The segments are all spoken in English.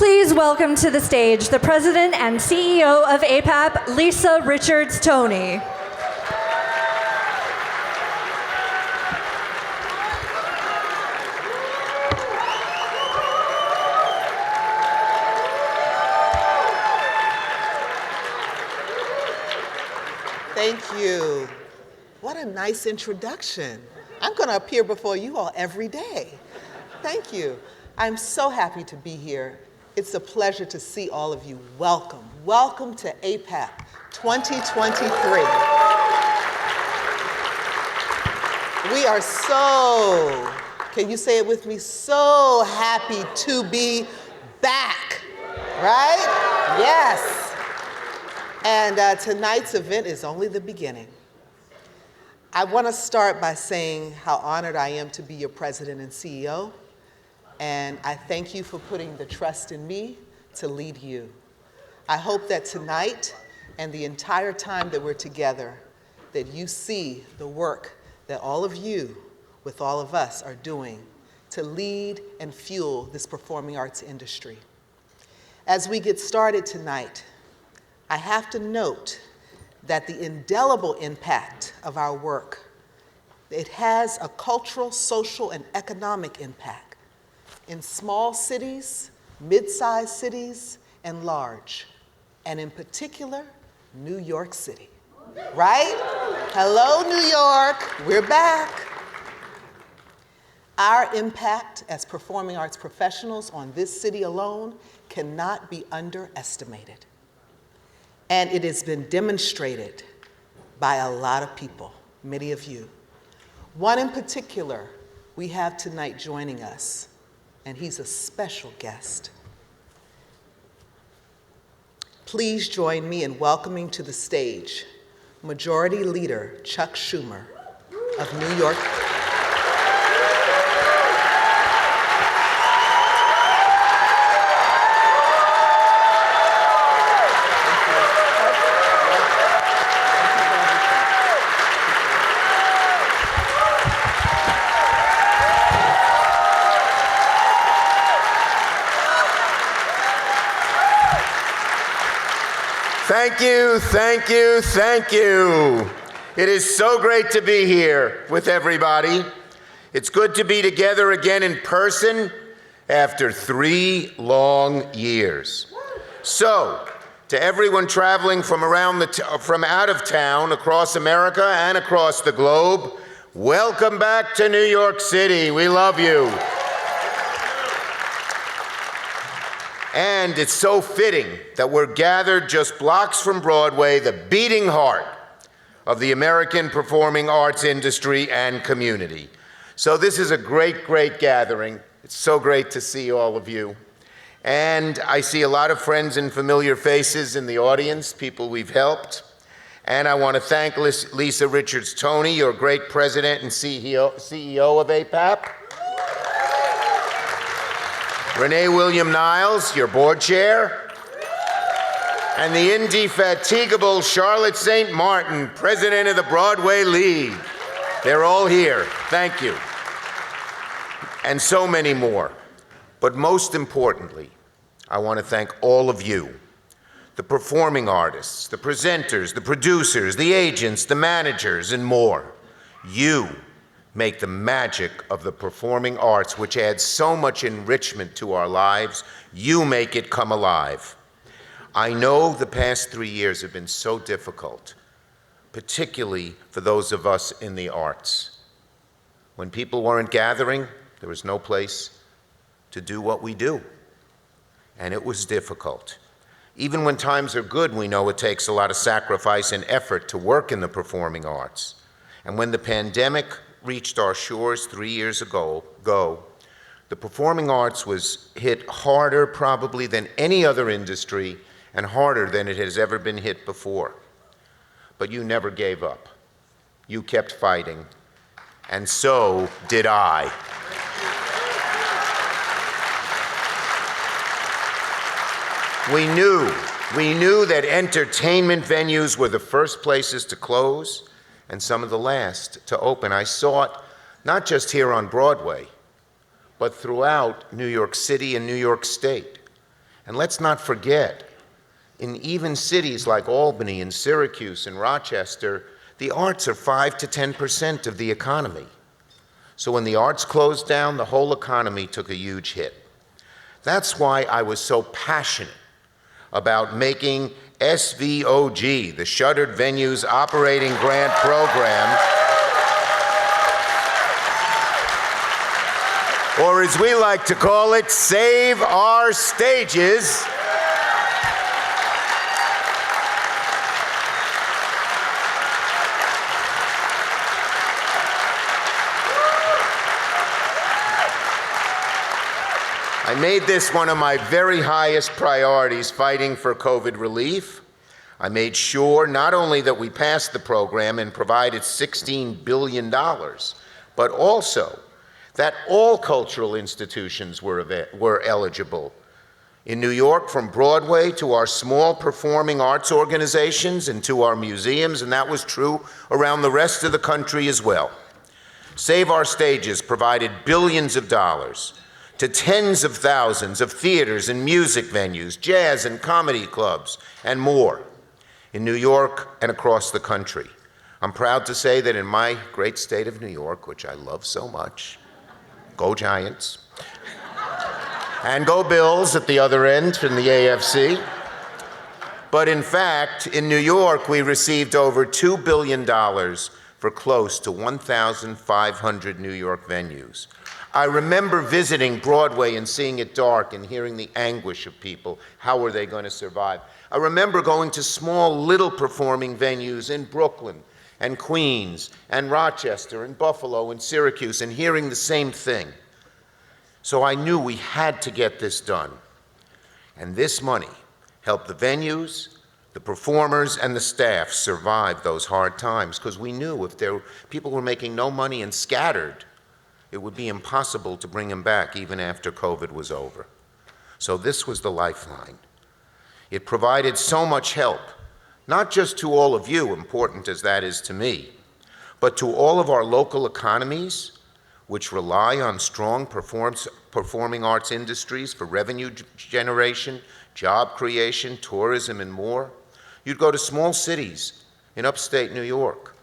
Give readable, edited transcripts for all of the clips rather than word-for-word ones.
Please welcome to the stage the President and CEO of APAP, Lisa Richards Toney. Thank you. What a nice introduction. I'm going to appear before you all every day. Thank you. I'm so happy to be here. It's a pleasure to see all of you. Welcome. Welcome to APAP 2023. We are so, can you say it with me? So happy to be back, right? Yes. And tonight's event is only the beginning. I want to start by saying how honored I am to be your president and CEO, and I thank you for putting the trust in me to lead you. I hope that tonight and the entire time that we're together, that you see the work that all of you, with all of us, are doing to lead and fuel this performing arts industry. As we get started tonight, I have to note that the indelible impact of our work, it has a cultural, social, and economic impact in small cities, mid-sized cities, and large, and in particular, New York City, right? Hello, New York, we're back. Our impact as performing arts professionals on this city alone cannot be underestimated. And it has been demonstrated by a lot of people, many of you. One in particular we have tonight joining us, and he's a special guest. Please join me in welcoming to the stage Majority Leader Chuck Schumer of New York. Thank you, thank you, thank you. It is so great to be here with everybody. It's good to be together again in person after 3 long years. So, to everyone traveling from out of town, across America and across the globe, welcome back to New York City. We love you. And it's so fitting that we're gathered just blocks from Broadway, the beating heart of the American performing arts industry and community. So this is a great, great gathering. It's so great to see all of you. And I see a lot of friends and familiar faces in the audience, people we've helped. And I want to thank Lisa Richards Toney, your great president and CEO of APAP. Renae William Niles, your board chair, and the indefatigable Charlotte St. Martin, president of the Broadway League. They're all here. Thank you. And so many more. But most importantly, I want to thank all of you, the performing artists, the presenters, the producers, the agents, the managers, and more. You make the magic of the performing arts, which adds so much enrichment to our lives. You make it come alive. I know the past 3 years have been so difficult, particularly for those of us in the arts. When people weren't gathering, there was no place to do what we do, and it was difficult. Even when times are good, we know it takes a lot of sacrifice and effort to work in the performing arts. And when the pandemic reached our shores 3 years ago, the performing arts was hit harder probably than any other industry and harder than it has ever been hit before. But you never gave up. You kept fighting, and so did I. We knew that entertainment venues were the first places to close and some of the last to open. I saw it not just here on Broadway, but throughout New York City and New York State. And let's not forget, in even cities like Albany and Syracuse and Rochester, the arts are 5 to 10% of the economy. So when the arts closed down, the whole economy took a huge hit. That's why I was so passionate about making SVOG, the Shuttered Venues Operating Grant Program, or as we like to call it, Save Our Stages. I made this one of my very highest priorities, fighting for COVID relief. I made sure not only that we passed the program and provided $16 billion, but also that all cultural institutions were eligible. In New York, from Broadway to our small performing arts organizations and to our museums, and that was true around the rest of the country as well. Save Our Stages provided billions of dollars to tens of thousands of theaters and music venues, jazz and comedy clubs, and more in New York and across the country. I'm proud to say that in my great state of New York, which I love so much, go Giants, and go Bills at the other end from the AFC. But in fact, in New York, we received over $2 billion for close to 1,500 New York venues. I remember visiting Broadway and seeing it dark and hearing the anguish of people. How were they going to survive? I remember going to small little performing venues in Brooklyn and Queens and Rochester and Buffalo and Syracuse and hearing the same thing. So I knew we had to get this done. And this money helped the venues, the performers, and the staff survive those hard times, because we knew if people were making no money and scattered, it would be impossible to bring them back even after COVID was over. So this was the lifeline. It provided so much help, not just to all of you, important as that is to me, but to all of our local economies, which rely on strong performing arts industries for revenue generation, job creation, tourism, and more. You'd go to small cities in upstate New York,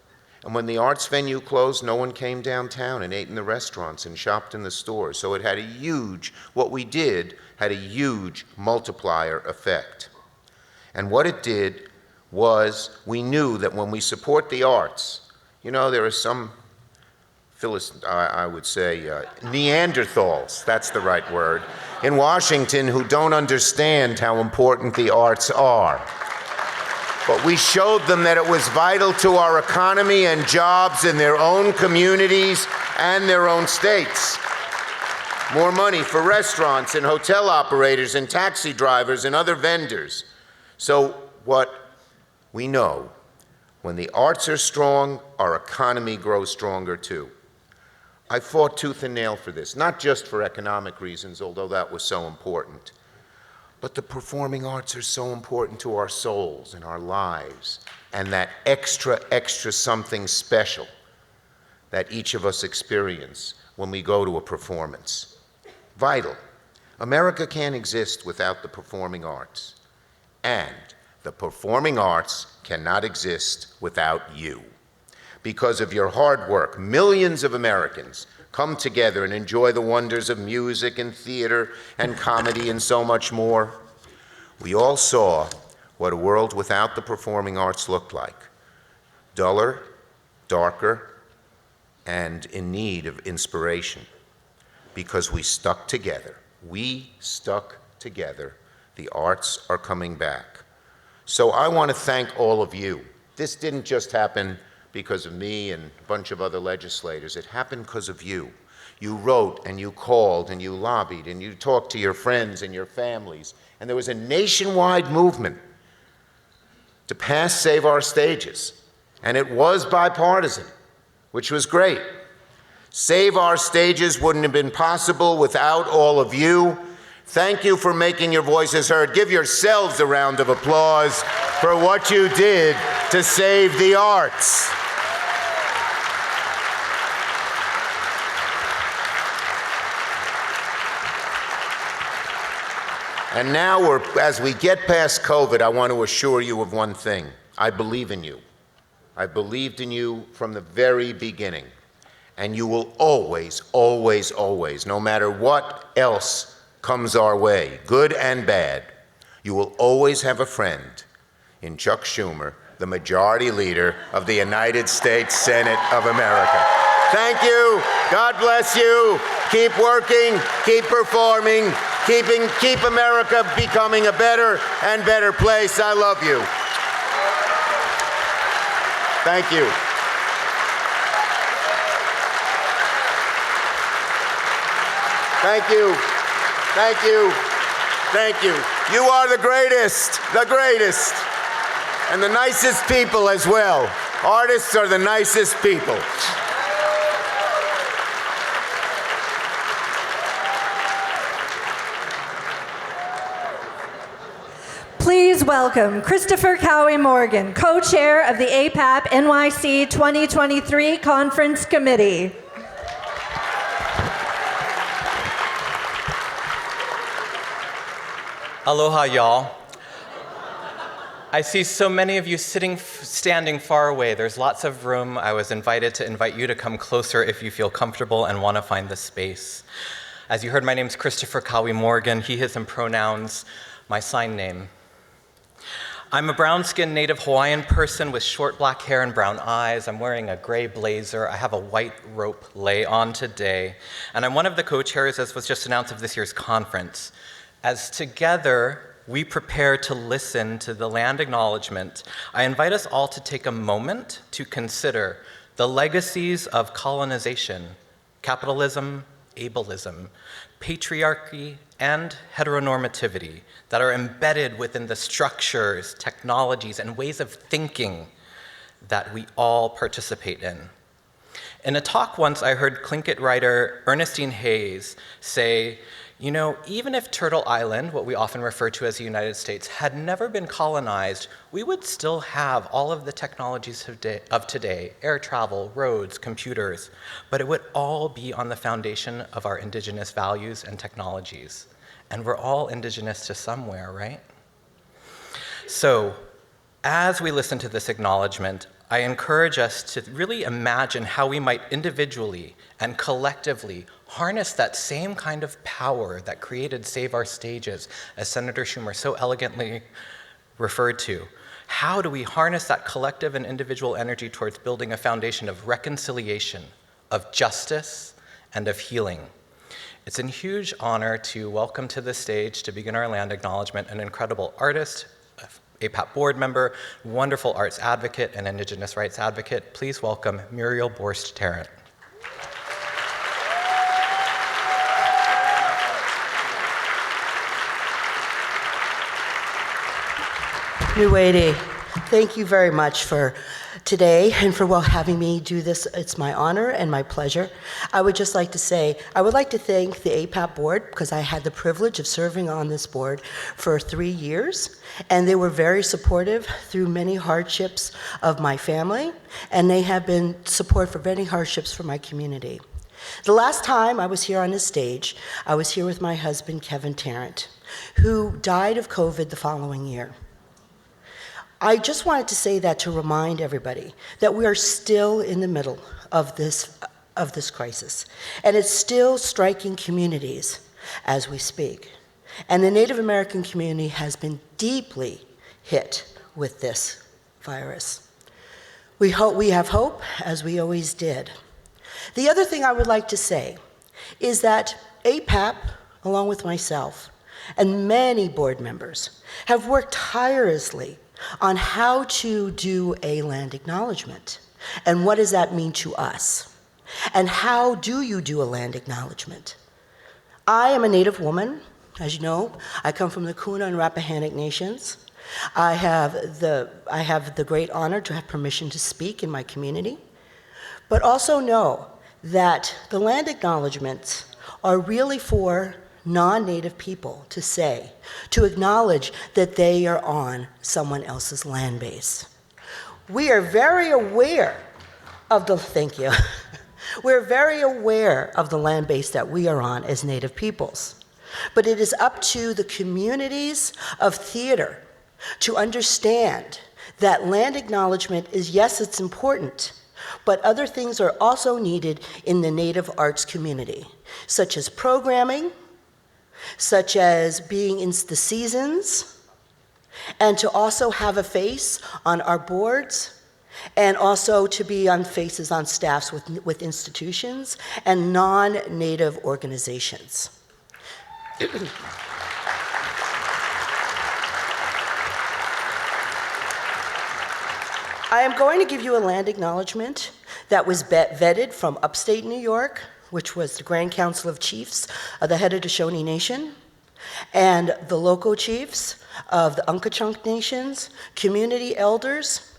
and when the arts venue closed, no one came downtown and ate in the restaurants and shopped in the stores. So it had what we did had a huge multiplier effect. And what it did was, we knew that when we support the arts, there are some, I would say, Neanderthals, that's the right word, in Washington who don't understand how important the arts are. But we showed them that it was vital to our economy and jobs in their own communities and their own states. More money for restaurants and hotel operators and taxi drivers and other vendors. So what we know, when the arts are strong, our economy grows stronger too. I fought tooth and nail for this, not just for economic reasons, although that was so important. But the performing arts are so important to our souls and our lives, and that extra something special that each of us experience when we go to a performance. Vital. America can't exist without the performing arts, and the performing arts cannot exist without you. Because of your hard work, millions of Americans come together and enjoy the wonders of music and theater and comedy and so much more. We all saw what a world without the performing arts looked like. Duller, darker, and in need of inspiration. Because we stuck together. We stuck together. The arts are coming back. So I want to thank all of you. This didn't just happen because of me and a bunch of other legislators. It happened because of you. You wrote and you called and you lobbied and you talked to your friends and your families. And there was a nationwide movement to pass Save Our Stages. And it was bipartisan, which was great. Save Our Stages wouldn't have been possible without all of you. Thank you for making your voices heard. Give yourselves a round of applause for what you did to save the arts. And now, as we get past COVID, I want to assure you of one thing. I believe in you. I believed in you from the very beginning. And you will always, always, always, no matter what else comes our way, good and bad, you will always have a friend in Chuck Schumer, the Majority Leader of the United States Senate of America. Thank you. God bless you. Keep working, keep performing, keep America becoming a better and better place. I love you. Thank you. Thank you. Thank you. Thank you. You are the greatest, and the nicest people as well. Artists are the nicest people. Please welcome Christopher Cowie Morgan, co-chair of the APAP NYC 2023 Conference Committee. Aloha, y'all. I see so many of you standing far away. There's lots of room. I was invited to invite you to come closer if you feel comfortable and want to find the space. As you heard, my name's Christopher Cowie Morgan, he, his, and pronouns, my sign name. I'm a brown-skinned native Hawaiian person with short black hair and brown eyes. I'm wearing a gray blazer. I have a white rope lay on today. And I'm one of the co-chairs, as was just announced, of this year's conference. As together we prepare to listen to the land acknowledgement, I invite us all to take a moment to consider the legacies of colonization, capitalism, ableism, patriarchy, and heteronormativity that are embedded within the structures, technologies, and ways of thinking that we all participate in. In a talk once, I heard Tlingit writer Ernestine Hayes say, you know, even if Turtle Island, what we often refer to as the United States, had never been colonized, we would still have all of the technologies of today, air travel, roads, computers, but it would all be on the foundation of our indigenous values and technologies. And we're all indigenous to somewhere, right? So, as we listen to this acknowledgement, I encourage us to really imagine how we might individually and collectively harness that same kind of power that created Save Our Stages, as Senator Schumer so elegantly referred to. How do we harness that collective and individual energy towards building a foundation of reconciliation, of justice, and of healing? It's a huge honor to welcome to the stage, to begin our land acknowledgement, an incredible artist, APAP board member, wonderful arts advocate, and Indigenous rights advocate. Please welcome Muriel Borst-Tarrant. Nuwede, thank you very much for today and for having me do this. It's my honor and my pleasure. I would just like to say, I would like to thank the APAP board because I had the privilege of serving on this board for 3 years, and they were very supportive through many hardships of my family, and they have been support for many hardships for my community. The last time I was here on this stage, I was here with my husband, Kevin Tarrant, who died of COVID the following year. I just wanted to say that to remind everybody that we are still in the middle of this crisis, and it's still striking communities as we speak. And the Native American community has been deeply hit with this virus. We have hope, as we always did. The other thing I would like to say is that APAP, along with myself and many board members, have worked tirelessly on how to do a land acknowledgement, and what does that mean to us? And how do you do a land acknowledgement? I am a Native woman, as you know. I come from the Kuna and Rappahannock nations. I have the great honor to have permission to speak in my community, but also know that the land acknowledgements are really for non-Native people to say, to acknowledge that they are on someone else's land base. We are very aware of thank you. We're very aware of the land base that we are on as Native peoples. but it is up to the communities of theater to understand that land acknowledgement is, yes, it's important, but other things are also needed in the Native arts community, such as programming, such as being in the seasons, and to also have a face on our boards, and also to be on faces on staffs with institutions and non-Native organizations. I am going to give you a land acknowledgement that was vetted from upstate New York, which was the Grand Council of Chiefs of the Haudenosaunee Nation, and the local chiefs of the Unkachunk Nations, community elders,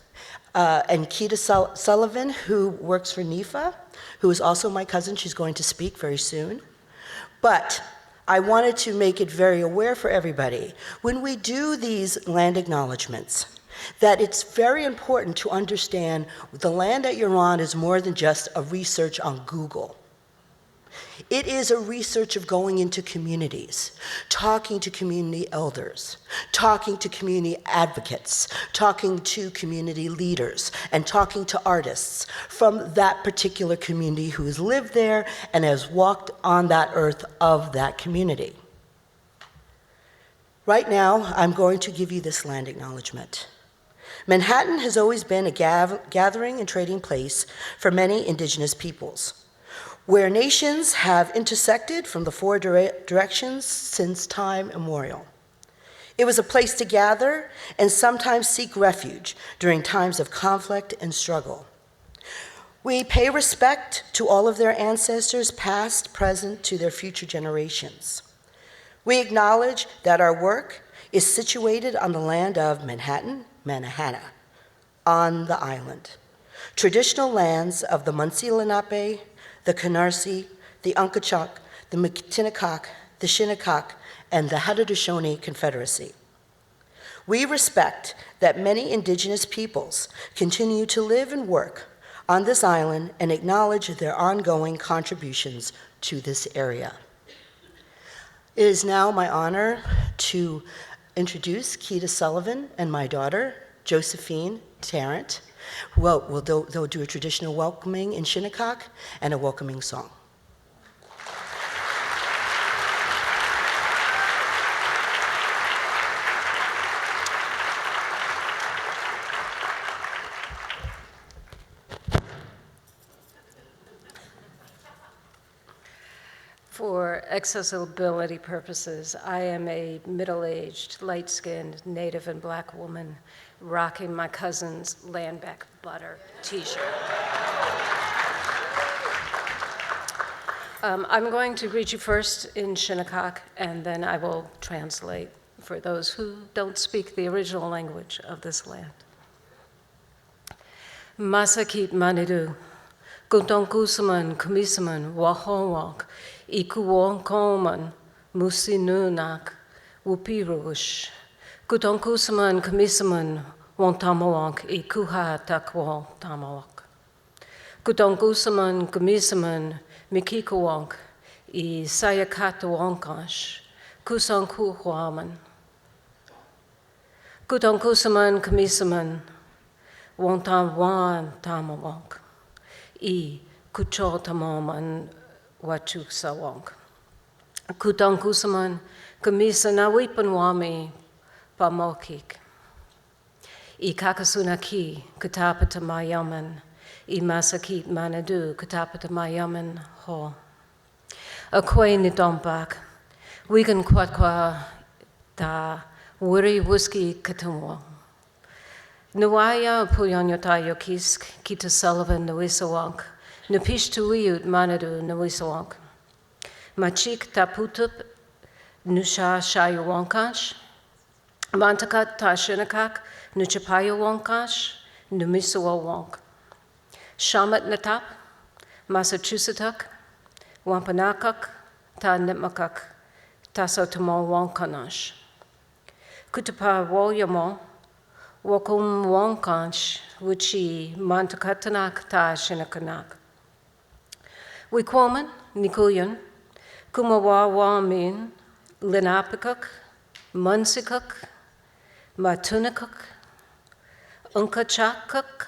and Keita Sullivan, who works for NEFA, who is also my cousin. She's going to speak very soon. But I wanted to make it very aware for everybody, when we do these land acknowledgements, that it's very important to understand the land that you're on is more than just a research on Google. It is a research of going into communities, talking to community elders, talking to community advocates, talking to community leaders, and talking to artists from that particular community who has lived there and has walked on that earth of that community. Right now, I'm going to give you this land acknowledgement. Manhattan has always been a gathering and trading place for many indigenous peoples, where nations have intersected from the four directions since time immemorial. It was a place to gather and sometimes seek refuge during times of conflict and struggle. We pay respect to all of their ancestors, past, present, to their future generations. We acknowledge that our work is situated on the land of Manhattan, Mannahatta, on the island, traditional lands of the Munsee Lenape, the Canarsie, the Unkachuk, the Matinecock, the Shinnecock, and the Haudenosaunee Confederacy. We respect that many indigenous peoples continue to live and work on this island and acknowledge their ongoing contributions to this area. It is now my honor to introduce Keita Sullivan and my daughter, Josephine Tarrant. They'll do a traditional welcoming in Shinnecock and a welcoming song. For accessibility purposes, I am a middle-aged, light-skinned Native and Black woman rocking my cousin's Landback Butter t-shirt. I'm going to read you first in Shinnecock, and then I will translate for those who don't speak the original language of this land. Masakit manidu, guntonkusaman kumisaman wahonwak, ikuwonkoman musinunak wupirush. Kutonkusaman kamisaman wontamawak ikuha takwa tamawak. Kutonkusaman kamisaman mikikawak I sayakatawankash kusankuhuaman. Kutonkusaman kamisaman wontamwan tamawak I kuchotamaman wachuksawak. Kutonkusaman kamisanawipanwami pamokik. I kakasunaki katapata mayaman. I masakit manadu katapata mayaman ho. Akwe nidombak. Wigan kwatwa da wuri wuski katumwa. Nuaya puyanyotayo kisk kita Sullivan nuisawak. Nupishtuiut manadu nuisawak. Machik taputup nusha shayuwankash. Mantakat tashinakak nuchapayo wankash numisuwa wank. Shamat natap Massachusetts Wampanakak ta nipmakak tasotamo wankanash. Kutapa woyamo wakum wankansh wuchi mantakatanak ta shinakanak. Wikwoman nikuyan kumawa wamin Linapikuk, Munsikuk, Matunikuk, Unkachakuk,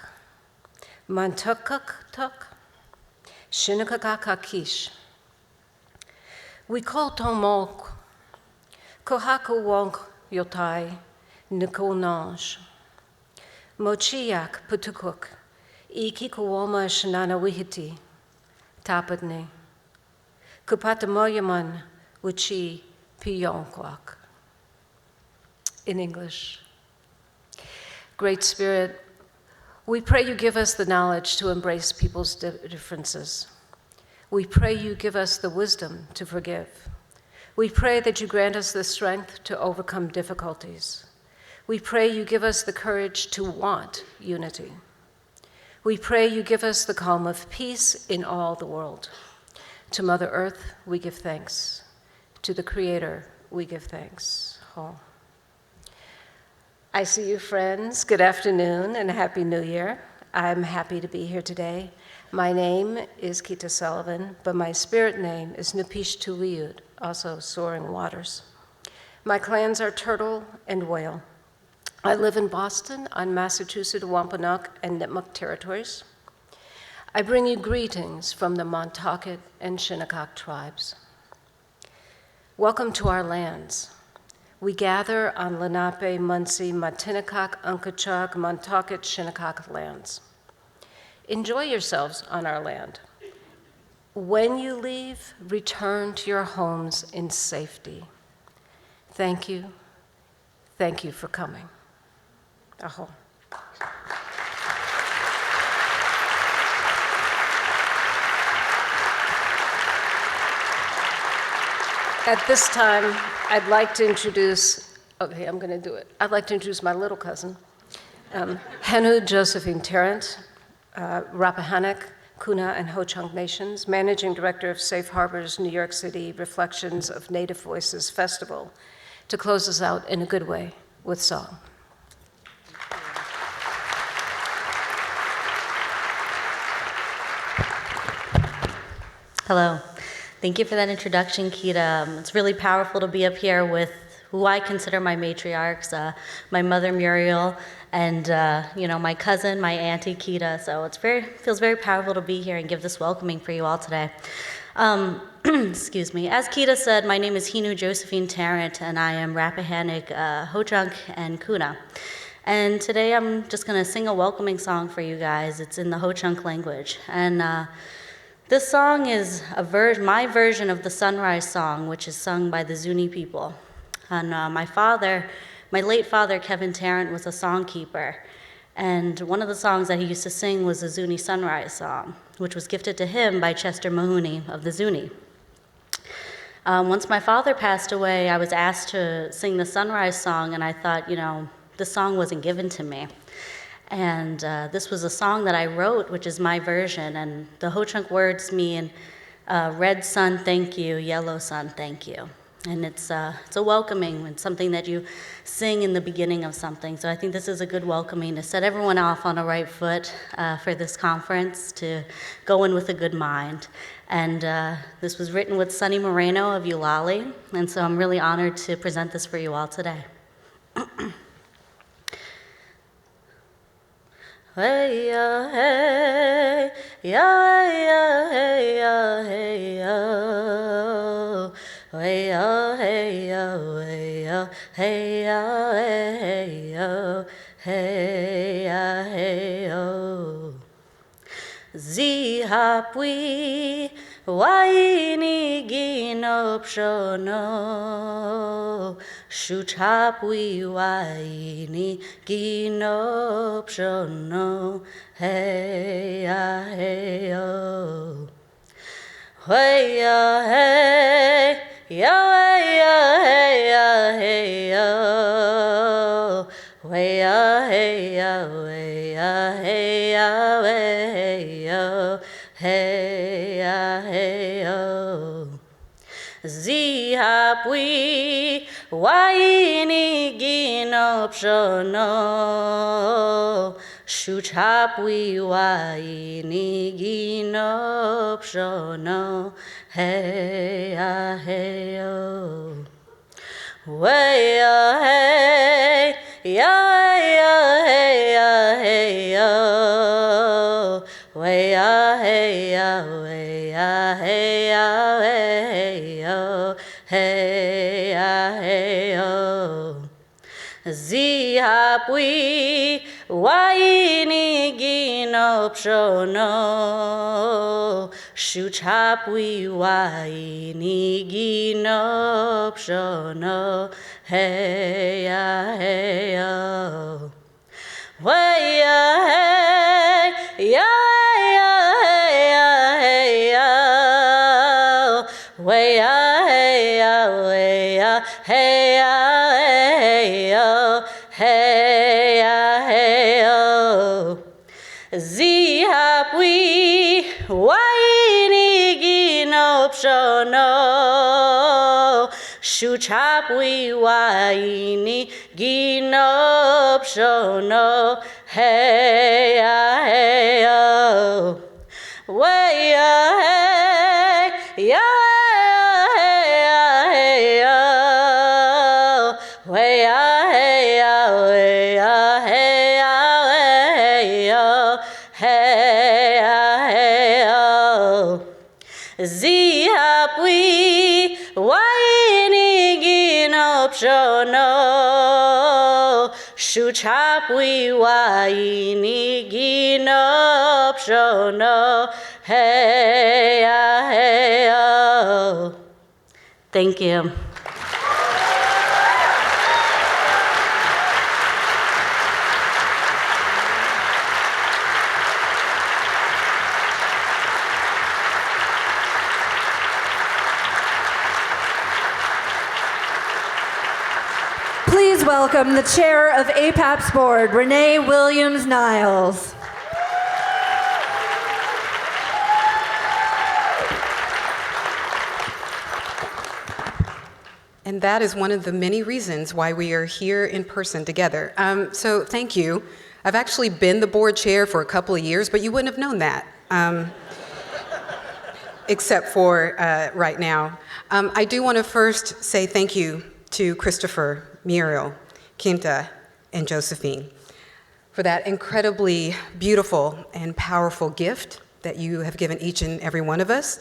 Mantukuk tuk, Shinakakakish. We call Tomok, Kohaku Wonk Yotai, Nikonaj, Mochiak Putukuk, Iki Kuoma Shanana Wihiti, Tapadne, Kupatamoyaman Wichi Piyonkwak. In English. Great Spirit, we pray you give us the knowledge to embrace people's differences. We pray you give us the wisdom to forgive. We pray that you grant us the strength to overcome difficulties. We pray you give us the courage to want unity. We pray you give us the calm of peace in all the world. To Mother Earth, we give thanks. To the Creator, we give thanks. Oh. I see you, friends. Good afternoon and Happy New Year. I'm happy to be here today. My name is Kita Sullivan, but my spirit name is Napish Tuliud, also Soaring Waters. My clans are Turtle and Whale. I live in Boston on Massachusetts, Wampanoag, and Nipmuc territories. I bring you greetings from the Montaukett and Shinnecock tribes. Welcome to our lands. We gather on Lenape, Munsee, Matinecock, Unkachuk, Montaukett, Shinnecock lands. Enjoy yourselves on our land. When you leave, return to your homes in safety. Thank you. Thank you for coming. Aho. At this time, I'd like to introduce, okay, I'm going to do it. I'd like to introduce my little cousin, Henu Josephine Tarrant, Rappahannock, Kuna, and Ho-Chunk Nations, Managing Director of Safe Harbor's New York City Reflections of Native Voices Festival, to close us out in a good way with song. Hello. Thank you for that introduction, Kita. It's really powerful to be up here with who I consider my matriarchs, my mother Muriel, and my cousin, my auntie Kita. So it feels very powerful to be here and give this welcoming for you all today. Excuse me. As Kita said, my name is Henu Josephine Tarrant, and I am Rappahannock, Ho-Chunk, and Kuna. And today I'm just going to sing a welcoming song for you guys. It's in the Ho-Chunk language. And this song is my version of the Sunrise Song, which is sung by the Zuni people. And my late father, Kevin Tarrant, was a songkeeper. And one of the songs that he used to sing was the Zuni Sunrise Song, which was gifted to him by Chester Mahoney of the Zuni. Once my father passed away, I was asked to sing the Sunrise Song, and I thought, this song wasn't given to me. And this was a song that I wrote, which is my version, and the Ho-Chunk words mean, red sun, thank you, yellow sun, thank you. And it's a welcoming, and something that you sing in the beginning of something. So I think this is a good welcoming to set everyone off on a right foot for this conference, to go in with a good mind. And this was written with Sonny Moreno of Eulalie, and so I'm really honored to present this for you all today. Hey ya, hey ya, hey ya, hey ya, hey ya, hey ya, hey ya, hey ya, hey ya, hey ya, hey ya. Zihapwi waini ginop shono, shuchapwi waini ginop shono, hey ya, hey yo. Hey ya, hey ya, hey ya, hey ya, hey yo. Hey ya, hey ya, hey ya, hey ya, hey yo. Hey ya, hey yo. Zihapwi waini ginop shono, shuchapwi waini ginop shono, hey ya, hey yo. way ya hey, ya hey ya hey yo, way ya hey ya way ya hey ya hey yo, hey ya hey yo. Zihapwi waini ginop shono, shuchapwi waini ginop shono, hey ya hey yo, way ya hey ya hey ya hey yo, way ya hey ya way ya hey ya hey yo, hey ya hey yo. Zihapwi waini ginop shono, shuchapwi waini ginop shono, hey ya hey yo, way ya hey ya hey ya hey yo, way ya hey ya way ya hey ya hey yo, hey ya hey yo. Zihapwi waini ginop shono, shuchapwi waini ginop shono, hey ya hey yo. Thank you. Please welcome the chair of APAP's board, Renae Williams-Niles. And that is one of the many reasons why we are here in person together. So thank you. I've actually been the board chair for a couple of years, but you wouldn't have known that, except for right now. I do want to first say thank you to Christopher, Muriel, Quinta, and Josephine for that incredibly beautiful and powerful gift that you have given each and every one of us,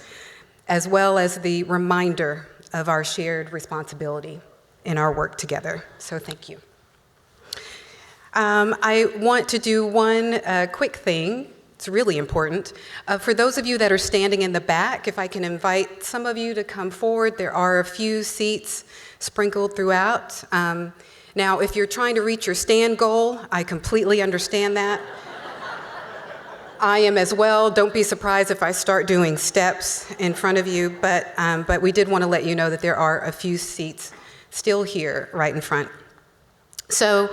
as well as the reminder of our shared responsibility in our work together. So thank you. I want to do one quick thing. It's really important. For those of you that are standing in the back, if I can invite some of you to come forward. There are a few seats sprinkled throughout. Now, if you're trying to reach your stand goal, I completely understand that. I am as well. Don't be surprised if I start doing steps in front of you, but we did want to let you know that there are a few seats still here right in front. So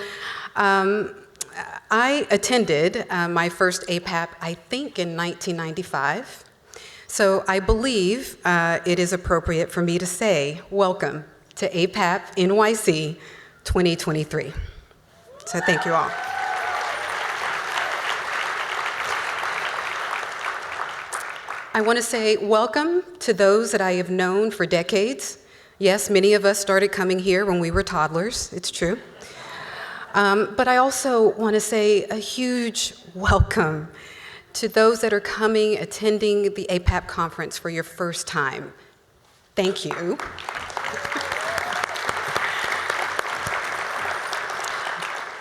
I attended my first APAP, I think, in 1995. So I believe it is appropriate for me to say welcome to APAP NYC 2023. So thank you all. I want to say welcome to those that I have known for decades. Yes, many of us started coming here when we were toddlers, it's true. But I also want to say a huge welcome to those that are coming, attending the APAP conference for your first time. Thank you.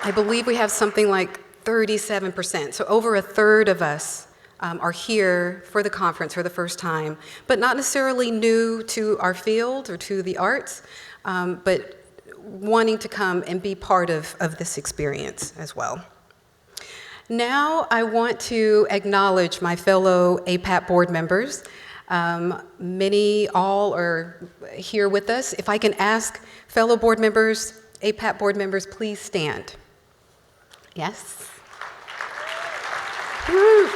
I believe we have something like 37%, so over a third of us are here for the conference for the first time, but not necessarily new to our field or to the arts, but wanting to come and be part of this experience as well. Now I want to acknowledge my fellow APAP board members. Many all are here with us. If I can ask fellow board members, APAP board members, please stand. Yes. Woo.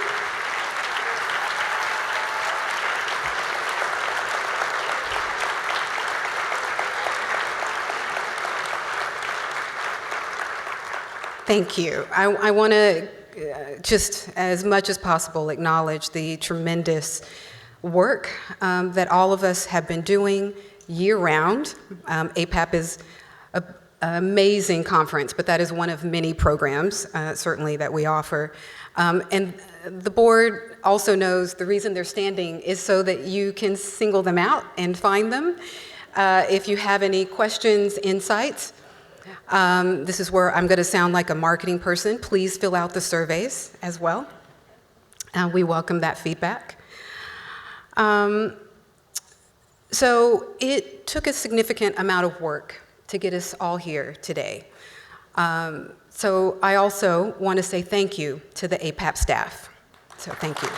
Thank you. I want to just as much as possible acknowledge the tremendous work that all of us have been doing year-round. APAP is amazing conference, but that is one of many programs, certainly, that we offer. And the board also knows the reason they're standing is so that you can single them out and find them. If you have any questions, insights, this is where I'm going to sound like a marketing person. Please fill out the surveys as well. We welcome that feedback. So it took a significant amount of work to get us all here today. So I also want to say thank you to the APAP staff. So thank you.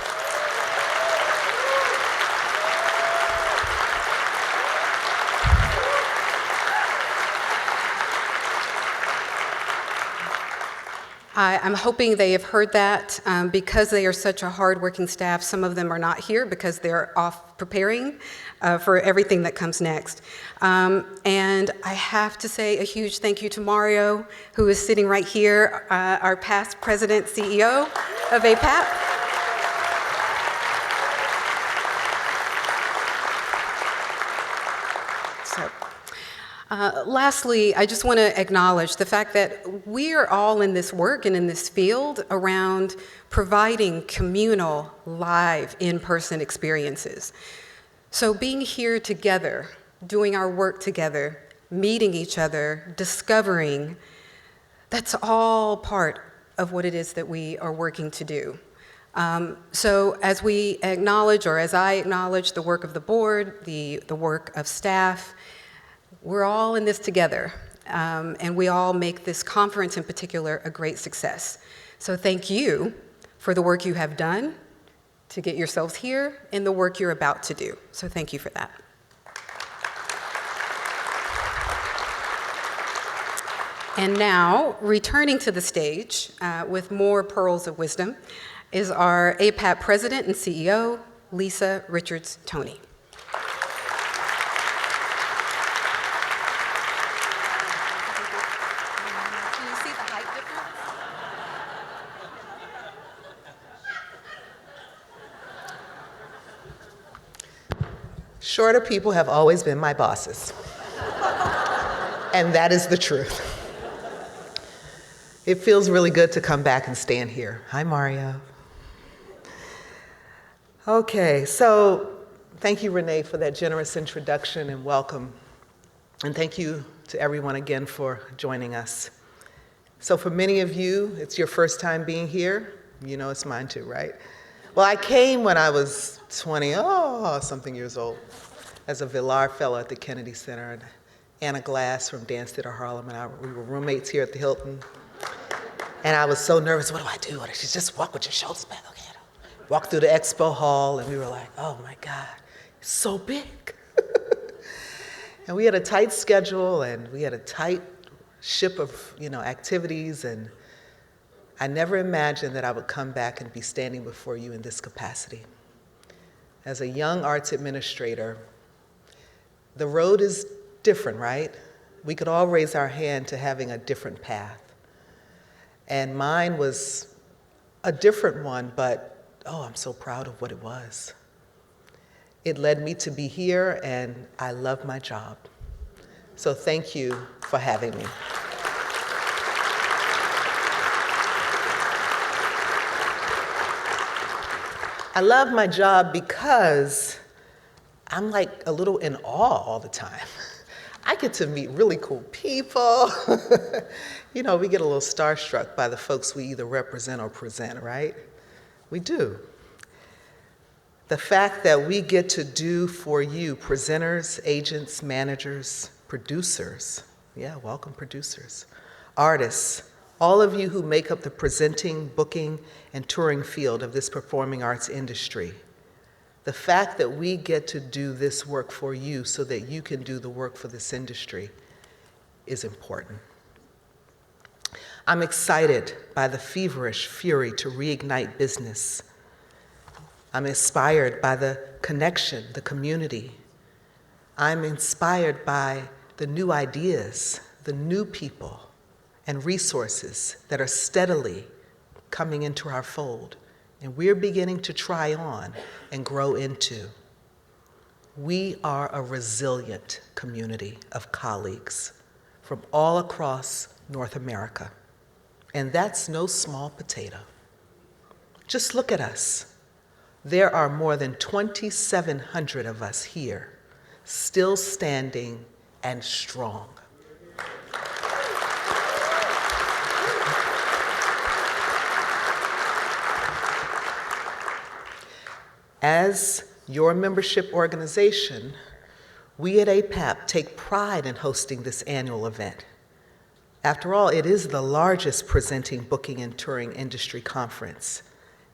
I'm hoping they have heard that because they are such a hardworking staff. Some of them are not here because they're off preparing for everything that comes next. And I have to say a huge thank you to Mario, who is sitting right here, our past president, CEO of APAP. Lastly, I just want to acknowledge the fact that we are all in this work and in this field around providing communal, live, in-person experiences. So being here together, doing our work together, meeting each other, discovering, that's all part of what it is that we are working to do. So as we acknowledge, or as I acknowledge the work of the board, the work of staff, we're all in this together, and we all make this conference in particular a great success. So thank you for the work you have done to get yourselves here and the work you're about to do. So thank you for that. And now, returning to the stage with more pearls of wisdom is our APAP President and CEO, Lisa Richards Toney. Shorter people have always been my bosses. And that is the truth. It feels really good to come back and stand here. Hi, Mario. Okay, so thank you, Renae, for that generous introduction and welcome. And thank you to everyone again for joining us. So for many of you, it's your first time being here. You know it's mine too, right? Well, I came when I was 20-something years old as a Villar Fellow at the Kennedy Center. And Anna Glass from Dance Theater Harlem and I, we were roommates here at the Hilton. And I was so nervous, what do I do? I should just walk with your shoulders back, okay? Walk through the expo hall and we were like, oh my God, it's so big. And we had a tight schedule and we had a tight ship of activities, and I never imagined that I would come back and be standing before you in this capacity. As a young arts administrator, the road is different, right? We could all raise our hand to having a different path. And mine was a different one, but I'm so proud of what it was. It led me to be here, and I love my job. So thank you for having me. I love my job because I'm like a little in awe all the time. I get to meet really cool people. We get a little starstruck by the folks we either represent or present, right? We do. The fact that we get to do for you, presenters, agents, managers, producers, welcome producers, artists, all of you who make up the presenting, booking, and touring field of this performing arts industry. The fact that we get to do this work for you so that you can do the work for this industry is important. I'm excited by the feverish fury to reignite business. I'm inspired by the connection, the community. I'm inspired by the new ideas, the new people, and resources that are steadily coming into our fold, and we're beginning to try on and grow into. We are a resilient community of colleagues from all across North America. And that's no small potato. Just look at us. There are more than 2,700 of us here, still standing and strong. As your membership organization, we at APAP take pride in hosting this annual event. After all, it is the largest presenting, booking, and touring industry conference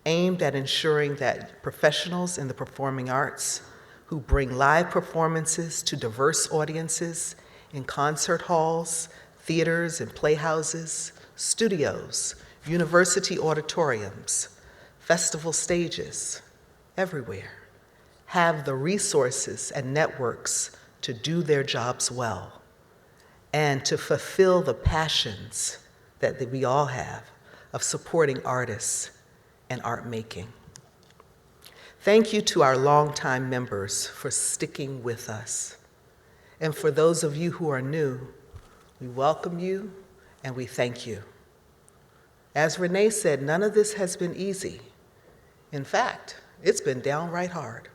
aimed at ensuring that professionals in the performing arts who bring live performances to diverse audiences in concert halls, theaters and playhouses, studios, university auditoriums, festival stages, everywhere, have the resources and networks to do their jobs well and to fulfill the passions that we all have of supporting artists and art making. Thank you to our longtime members for sticking with us. And for those of you who are new, we welcome you and we thank you. As Renae said, none of this has been easy. In fact, it's been downright hard.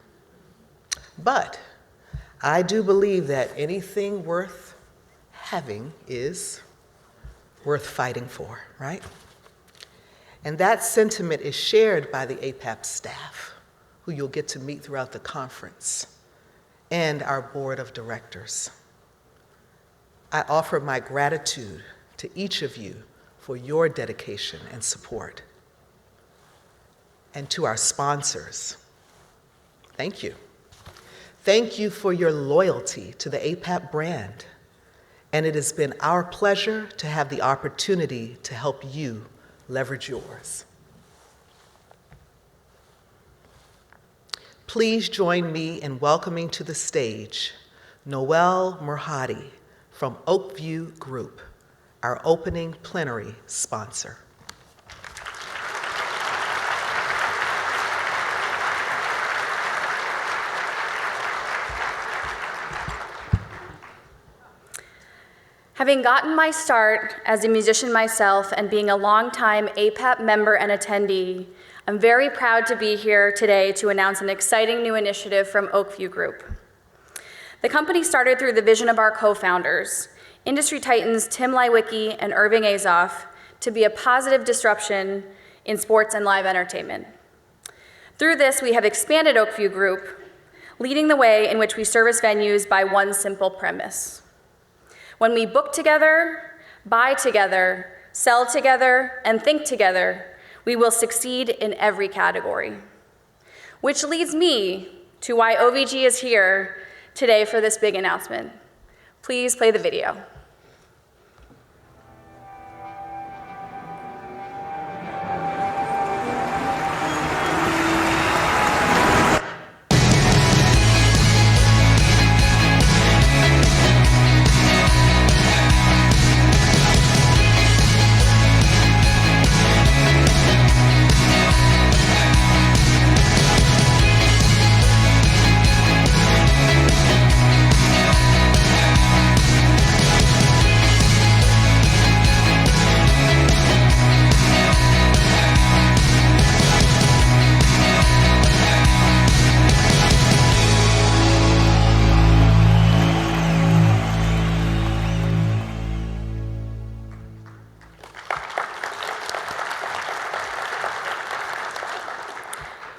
But I do believe that anything worth having is worth fighting for, right? And that sentiment is shared by the APAP staff, who you'll get to meet throughout the conference, and our board of directors. I offer my gratitude to each of you for your dedication and support. And to our sponsors, thank you. Thank you for your loyalty to the APAP brand. And it has been our pleasure to have the opportunity to help you leverage yours. Please join me in welcoming to the stage Noel Murhadi from Oakview Group, our opening plenary sponsor. Having gotten my start as a musician myself and being a longtime APAP member and attendee, I'm very proud to be here today to announce an exciting new initiative from Oakview Group. The company started through the vision of our co-founders, industry titans Tim Leiweke and Irving Azoff, to be a positive disruption in sports and live entertainment. Through this, we have expanded Oakview Group, leading the way in which we service venues by one simple premise. When we book together, buy together, sell together, and think together, we will succeed in every category. Which leads me to why OVG is here today for this big announcement. Please play the video.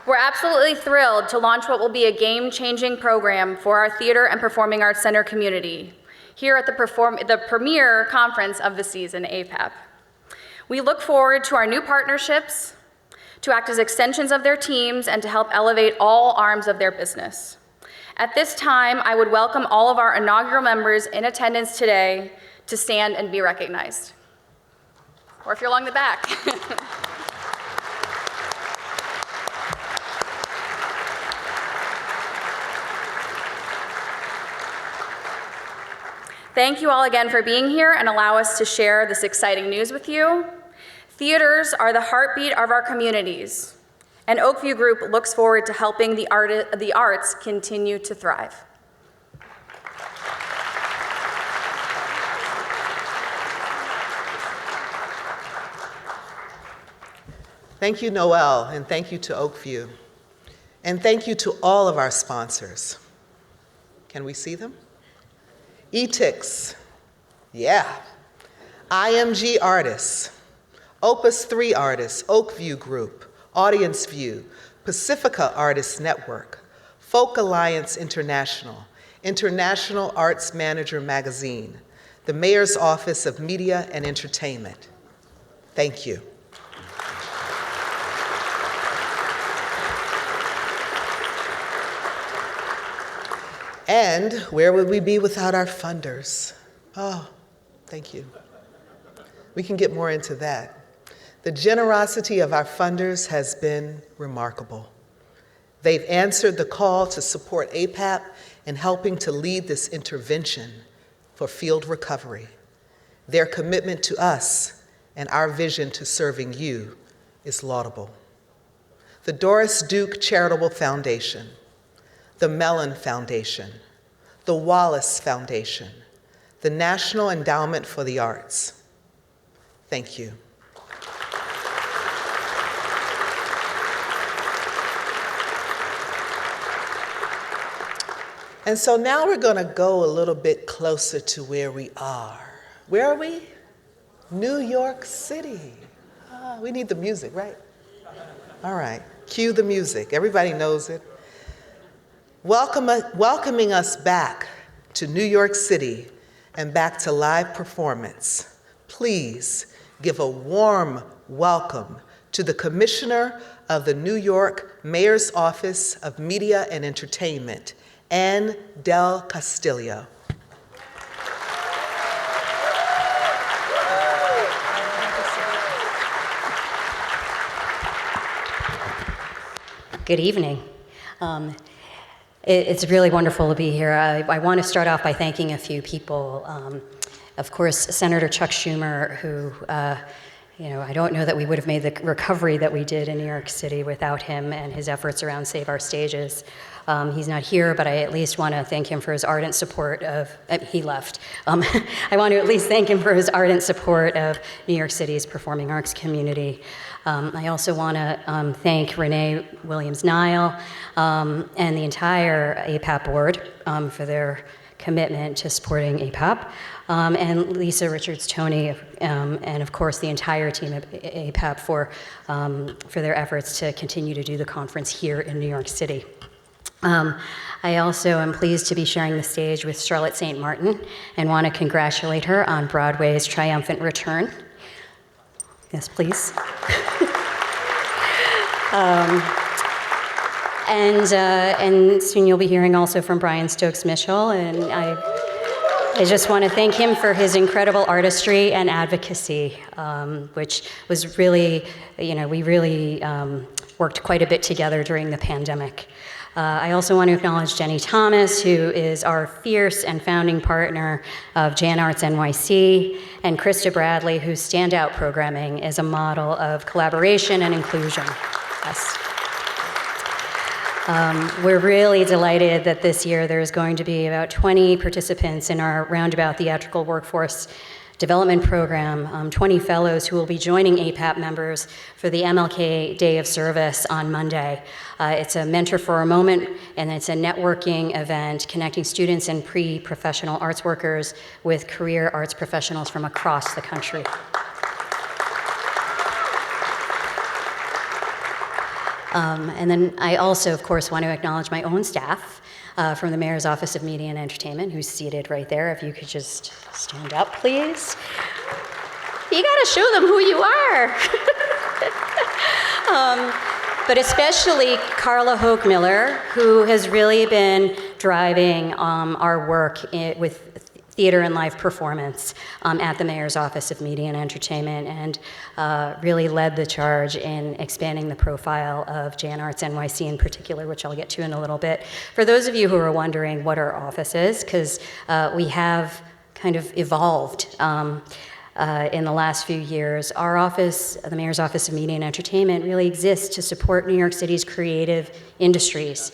We're absolutely thrilled to launch what will be a game-changing program for our Theater and Performing Arts Center community here at the premier conference of the season, APAP. We look forward to our new partnerships, to act as extensions of their teams, and to help elevate all arms of their business. At this time, I would welcome all of our inaugural members in attendance today to stand and be recognized. Or if you're along the back. Thank you all again for being here and allow us to share this exciting news with you. Theaters are the heartbeat of our communities, and Oakview Group looks forward to helping the arts continue to thrive. Thank you, Noel, and thank you to Oakview. And thank you to all of our sponsors. Can we see them? ETICS, yeah. IMG Artists, Opus 3 Artists, Oakview Group, Audience View, Pacifica Artists Network, Folk Alliance International, International Arts Manager Magazine, the Mayor's Office of Media and Entertainment. Thank you. And where would we be without our funders? Oh, thank you. We can get more into that. The generosity of our funders has been remarkable. They've answered the call to support APAP in helping to lead this intervention for field recovery. Their commitment to us and our vision to serving you is laudable. The Doris Duke Charitable Foundation, the Mellon Foundation, the Wallace Foundation, the National Endowment for the Arts. Thank you. And so now we're going to go a little bit closer to where we are. Where are we? New York City. We need the music, right? All right, cue the music. Everybody knows it. Welcoming us back to New York City and back to live performance, please give a warm welcome to the Commissioner of the New York Mayor's Office of Media and Entertainment, Ann Del Castillo. Good evening. It's really wonderful to be here. I want to start off by thanking a few people. Of course, Senator Chuck Schumer, who, I don't know that we would have made the recovery that we did in New York City without him and his efforts around Save Our Stages. He's not here, but I at least want to thank him for his ardent support of, he left. I want to at least thank him for his ardent support of New York City's performing arts community. I also want to thank Renae Williams-Niles and the entire APAP board for their commitment to supporting APAP, and Lisa Richards-Toney, and of course the entire team at APAP for their efforts to continue to do the conference here in New York City. I also am pleased to be sharing the stage with Charlotte St. Martin and want to congratulate her on Broadway's triumphant return. Yes, please. And soon you'll be hearing also from Brian Stokes Mitchell, and I just want to thank him for his incredible artistry and advocacy, which was really, we really worked quite a bit together during the pandemic. I also want to acknowledge Jenny Thomas, who is our fierce and founding partner of Jan Arts NYC, and Krista Bradley, whose standout programming is a model of collaboration and inclusion. Yes. We're really delighted that this year there's going to be about 20 participants in our Roundabout Theatrical Workforce Development Program, 20 fellows who will be joining APAP members for the MLK Day of Service on Monday. It's a Mentor for a Moment, and it's a networking event connecting students and pre-professional arts workers with career arts professionals from across the country. And then I also, of course, want to acknowledge my own staff from the Mayor's Office of Media and Entertainment, who's seated right there. If you could just stand up, please. You got to show them who you are. But especially Carla Hoke-Miller, who has really been driving our work with theater and live performance at the Mayor's Office of Media and Entertainment, and really led the charge in expanding the profile of Jan Arts NYC in particular, which I'll get to in a little bit. For those of you who are wondering what our office is, because we have kind of evolved in the last few years, our office, the Mayor's Office of Media and Entertainment, really exists to support New York City's creative industries.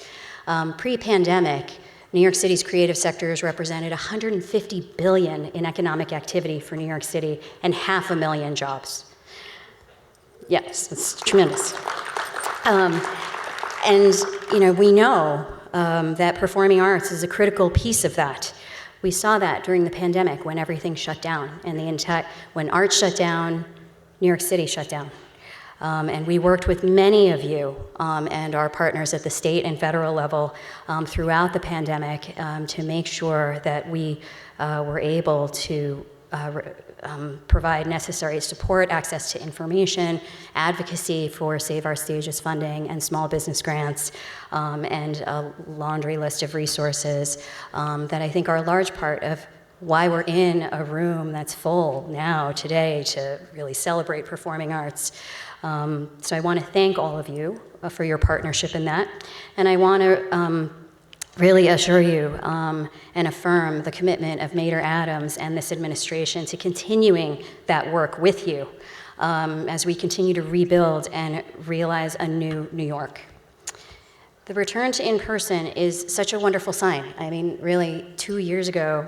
Pre-pandemic, New York City's creative sectors represented $150 billion in economic activity for New York City and 500,000 jobs. Yes, it's tremendous. And we know that performing arts is a critical piece of that. We saw that during the pandemic when everything shut down, and when art shut down, New York City shut down. And we worked with many of you and our partners at the state and federal level throughout the pandemic to make sure that we were able to provide necessary support, access to information, advocacy for Save Our Stages funding and small business grants, and a laundry list of resources that I think are a large part of why we're in a room that's full now, today, to really celebrate performing arts. So I want to thank all of you for your partnership in that. And I want to really assure you and affirm the commitment of Mayor Adams and this administration to continuing that work with you as we continue to rebuild and realize a new New York. The return to in-person is such a wonderful sign. I mean, really, 3 years ago,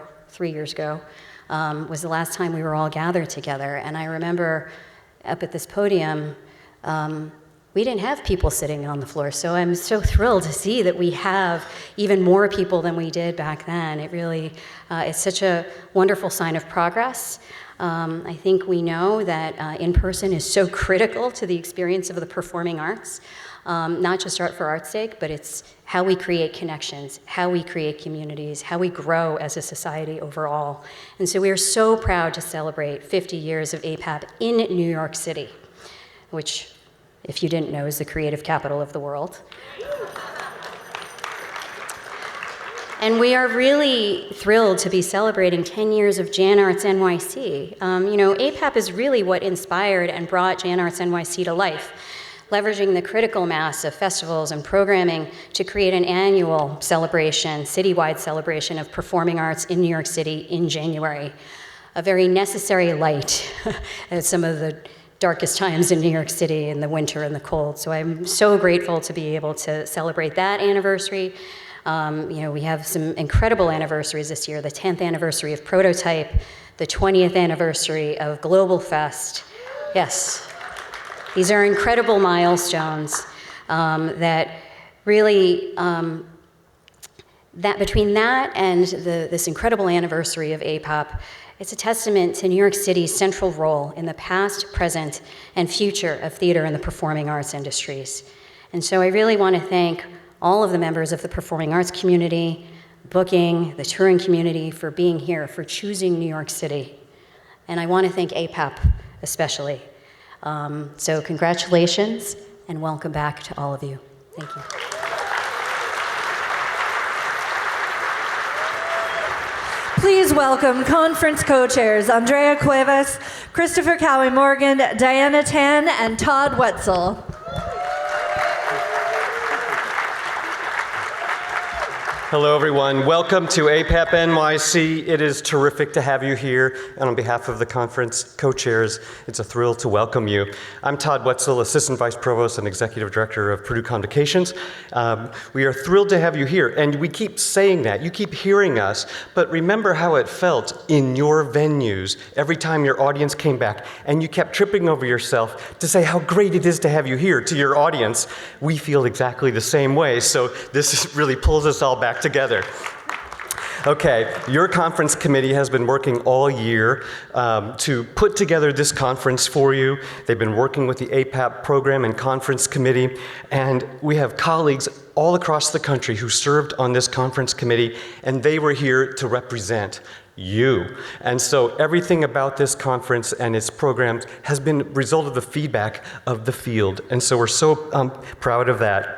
was the last time we were all gathered together. And I remember up at this podium, we didn't have people sitting on the floor. So I'm so thrilled to see that we have even more people than we did back then. It really, it's such a wonderful sign of progress. I think we know that in-person is so critical to the experience of the performing arts. Not just art for art's sake, but it's how we create connections, how we create communities, how we grow as a society overall. And so we are so proud to celebrate 50 years of APAP in New York City, which, if you didn't know, is the creative capital of the world. And we are really thrilled to be celebrating 10 years of Jan Arts NYC. APAP is really what inspired and brought Jan Arts NYC to life, leveraging the critical mass of festivals and programming to create an annual celebration, citywide celebration of performing arts in New York City in January. A very necessary light at some of the darkest times in New York City in the winter and the cold. So I'm so grateful to be able to celebrate that anniversary. We have some incredible anniversaries this year, the 10th anniversary of Prototype, the 20th anniversary of Global Fest. Yes. These are incredible milestones that really, that between that and this incredible anniversary of APAP, it's a testament to New York City's central role in the past, present, and future of theater and the performing arts industries. And so I really want to thank all of the members of the performing arts community, booking, the touring community for being here, for choosing New York City. And I want to thank APAP especially. So congratulations and welcome back to all of you. Thank you. Please welcome conference co-chairs Andrea Cuevas, Christopher Cowie Morgan, Diana Tan, and Todd Wetzel. Hello, everyone. Welcome to APAP NYC. It is terrific to have you here. And on behalf of the conference co-chairs, it's a thrill to welcome you. I'm Todd Wetzel, Assistant Vice Provost and Executive Director of Purdue Convocations. We are thrilled to have you here. And we keep saying that. You keep hearing us. But remember how it felt in your venues every time your audience came back and you kept tripping over yourself to say how great it is to have you here to your audience. We feel exactly the same way. So this really pulls us all back together. Okay, your conference committee has been working all year to put together this conference for you. They've been working with the APAP program and conference committee, and we have colleagues all across the country who served on this conference committee, and they were here to represent you. And so everything about this conference and its programs has been a result of the feedback of the field. And so we're so proud of that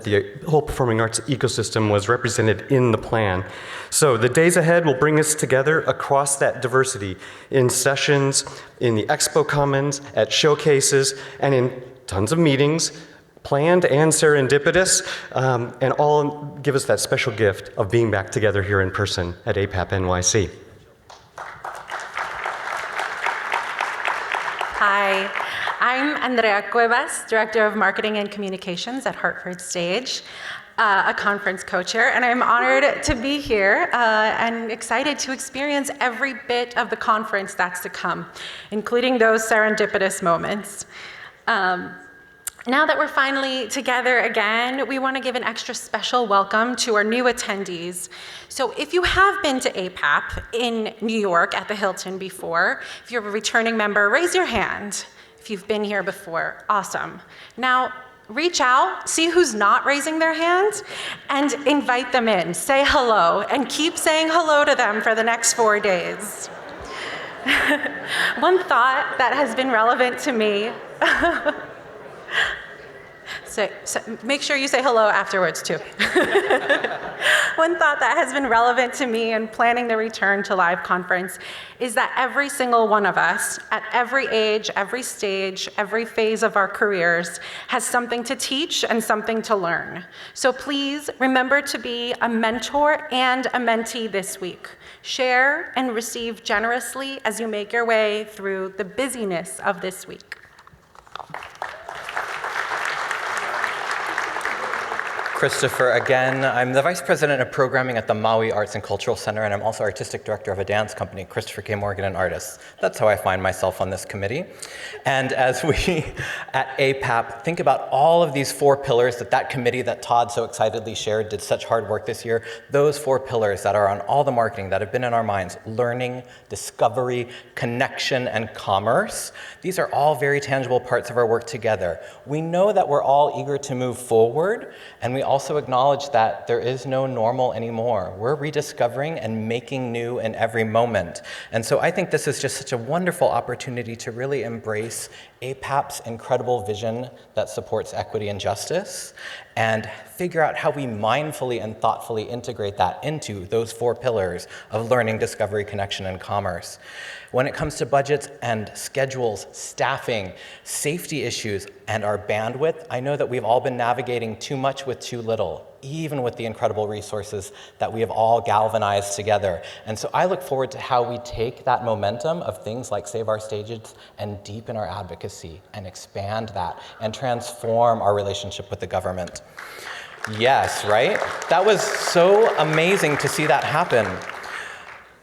the whole performing arts ecosystem was represented in the plan. So the days ahead will bring us together across that diversity in sessions, in the Expo Commons, at showcases, and in tons of meetings, planned and serendipitous, and all give us that special gift of being back together here in person at APAP NYC. Hi. I'm Andrea Cuevas, Director of Marketing and Communications at Hartford Stage, a conference co-chair, and I'm honored to be here and excited to experience every bit of the conference that's to come, including those serendipitous moments. Now that we're finally together again, we want to give an extra special welcome to our new attendees. So if you have been to APAP in New York at the Hilton before, if you're a returning member, raise your hand. If you've been here before, awesome. Now, reach out, see who's not raising their hand, and invite them in. Say hello, and keep saying hello to them for the next 4 days. One thought that has been relevant to me, so make sure you say hello afterwards too. One thought that has been relevant to me in planning the return to live conference is that every single one of us, at every age, every stage, every phase of our careers, has something to teach and something to learn. So please remember to be a mentor and a mentee this week. Share and receive generously as you make your way through the busyness of this week. Christopher again. I'm the Vice President of Programming at the Maui Arts and Cultural Center, and I'm also Artistic Director of a dance company, Christopher K. Morgan and Artists. That's how I find myself on this committee. And as we at APAP think about all of these 4 pillars that committee that Todd so excitedly shared did such hard work this year, those 4 pillars that are on all the marketing that have been in our minds, learning, discovery, connection, and commerce, these are all very tangible parts of our work together. We know that we're all eager to move forward, and we also acknowledge that there is no normal anymore. We're rediscovering and making new in every moment. And so I think this is just such a wonderful opportunity to really embrace APAP's incredible vision that supports equity and justice and figure out how we mindfully and thoughtfully integrate that into those 4 pillars of learning, discovery, connection, and commerce. When it comes to budgets and schedules, staffing, safety issues, and our bandwidth, I know that we've all been navigating too much with too little, even with the incredible resources that we have all galvanized together. And so I look forward to how we take that momentum of things like Save Our Stages and deepen our advocacy and expand that and transform our relationship with the government. Yes, right? That was so amazing to see that happen.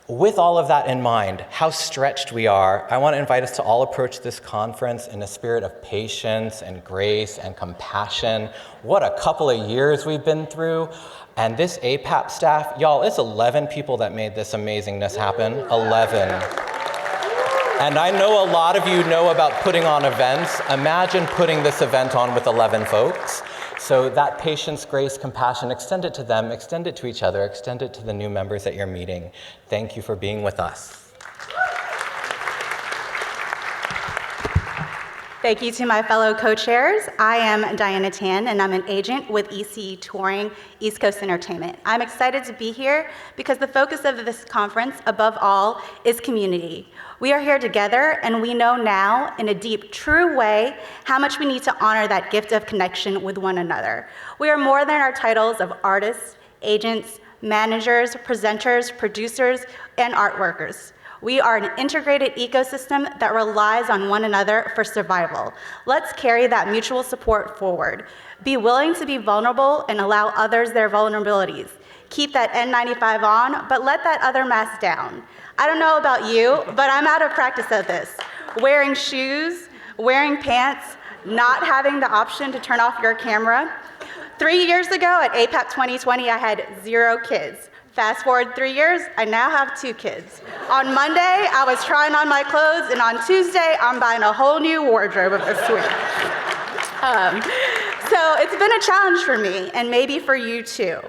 With all of that in mind, how stretched we are, I want to invite us to all approach this conference in a spirit of patience and grace and compassion. What a couple of years we've been through. And this APAP staff, y'all, it's 11 people that made this amazingness happen. 11. And I know a lot of you know about putting on events. Imagine putting this event on with 11 folks. So that patience, grace, compassion, extend it to them, extend it to each other, extend it to the new members at your meeting. Thank you for being with us. Thank you to my fellow co-chairs. I am Diana Tan, and I'm an agent with EC Touring East Coast Entertainment. I'm excited to be here because the focus of this conference, above all, is community. We are here together, and we know now, in a deep, true way, how much we need to honor that gift of connection with one another. We are more than our titles of artists, agents, managers, presenters, producers, and art workers. We are an integrated ecosystem that relies on one another for survival. Let's carry that mutual support forward. Be willing to be vulnerable and allow others their vulnerabilities. Keep that N95 on, but let that other mask down. I don't know about you, but I'm out of practice of this. Wearing shoes, wearing pants, not having the option to turn off your camera. 3 years ago at APAP 2020, I had 0 kids. Fast forward 3 years, I now have 2 kids. On Monday, I was trying on my clothes, and on Tuesday, I'm buying a whole new wardrobe of this week. So it's been a challenge for me, and maybe for you too.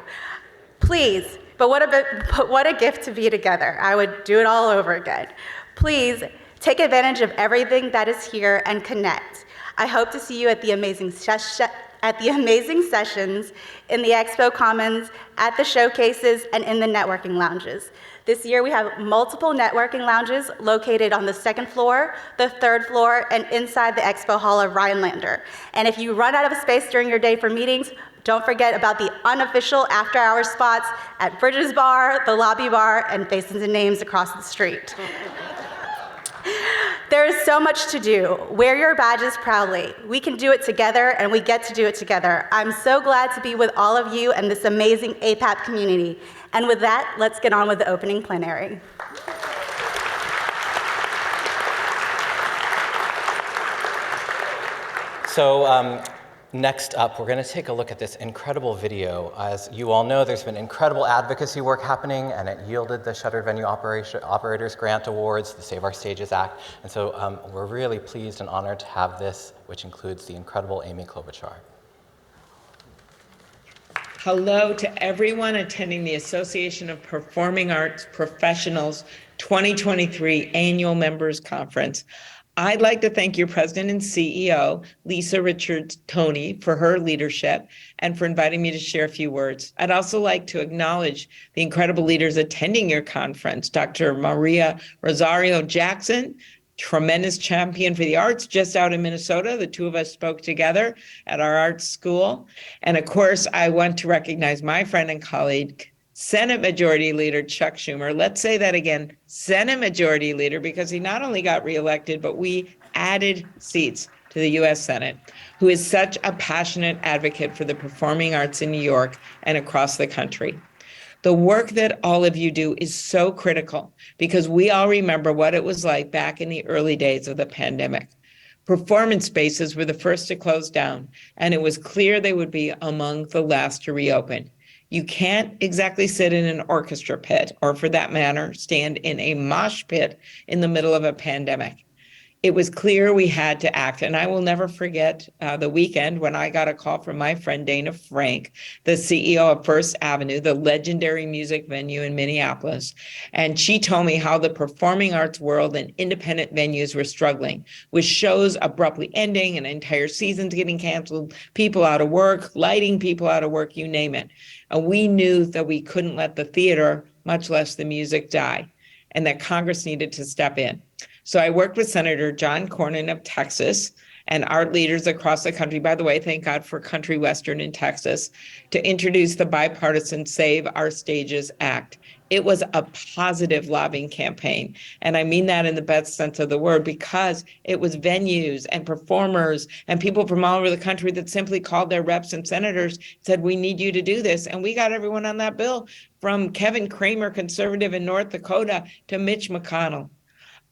Please, but what a gift to be together. I would do it all over again. Please take advantage of everything that is here and connect. I hope to see you at the amazing sessions, in the Expo Commons, at the showcases, and in the networking lounges. This year we have multiple networking lounges located on the 2nd floor, the 3rd floor, and inside the Expo Hall of Rhinelander. And if you run out of space during your day for meetings, don't forget about the unofficial after-hours spots at Bridges Bar, the Lobby Bar, and Faces and Names across the street. There is so much to do. Wear your badges proudly. We can do it together, and we get to do it together. I'm so glad to be with all of you and this amazing APAP community. And with that, let's get on with the opening plenary. So next up, we're going to take a look at this incredible video. As you all know, there's been incredible advocacy work happening, and it yielded the Shuttered Venue Operators Grant Awards, the Save Our Stages Act. And so we're really pleased and honored to have this, which includes the incredible Amy Klobuchar. Hello to everyone attending the Association of Performing Arts Professionals 2023 Annual Members Conference. I'd like to thank your president and CEO, Lisa Richards Toney, for her leadership and for inviting me to share a few words. I'd also like to acknowledge the incredible leaders attending your conference, Dr. Maria Rosario Jackson, tremendous champion for the arts just out in Minnesota. The two of us spoke together at our arts school. And of course, I want to recognize my friend and colleague, Senate Majority Leader Chuck Schumer. Let's say that again, Senate Majority Leader, because he not only got reelected, but we added seats to the US Senate, who is such a passionate advocate for the performing arts in New York and across the country. The work that all of you do is so critical because we all remember what it was like back in the early days of the pandemic. Performance spaces were the first to close down, and it was clear they would be among the last to reopen. You can't exactly sit in an orchestra pit, or for that matter, stand in a mosh pit in the middle of a pandemic. It was clear we had to act, and I will never forget the weekend when I got a call from my friend Dana Frank, the CEO of First Avenue, the legendary music venue in Minneapolis, and she told me how the performing arts world and independent venues were struggling, with shows abruptly ending and entire seasons getting canceled, people out of work, lighting people out of work, you name it. And we knew that we couldn't let the theater, much less the music, die, and that Congress needed to step in. So I worked with Senator John Cornyn of Texas and art leaders across the country, by the way, thank God for Country Western in Texas, to introduce the bipartisan Save Our Stages Act. It was a positive lobbying campaign. And I mean that in the best sense of the word, because it was venues and performers and people from all over the country that simply called their reps and senators, said, we need you to do this. And we got everyone on that bill, from Kevin Kramer, conservative in North Dakota, to Mitch McConnell.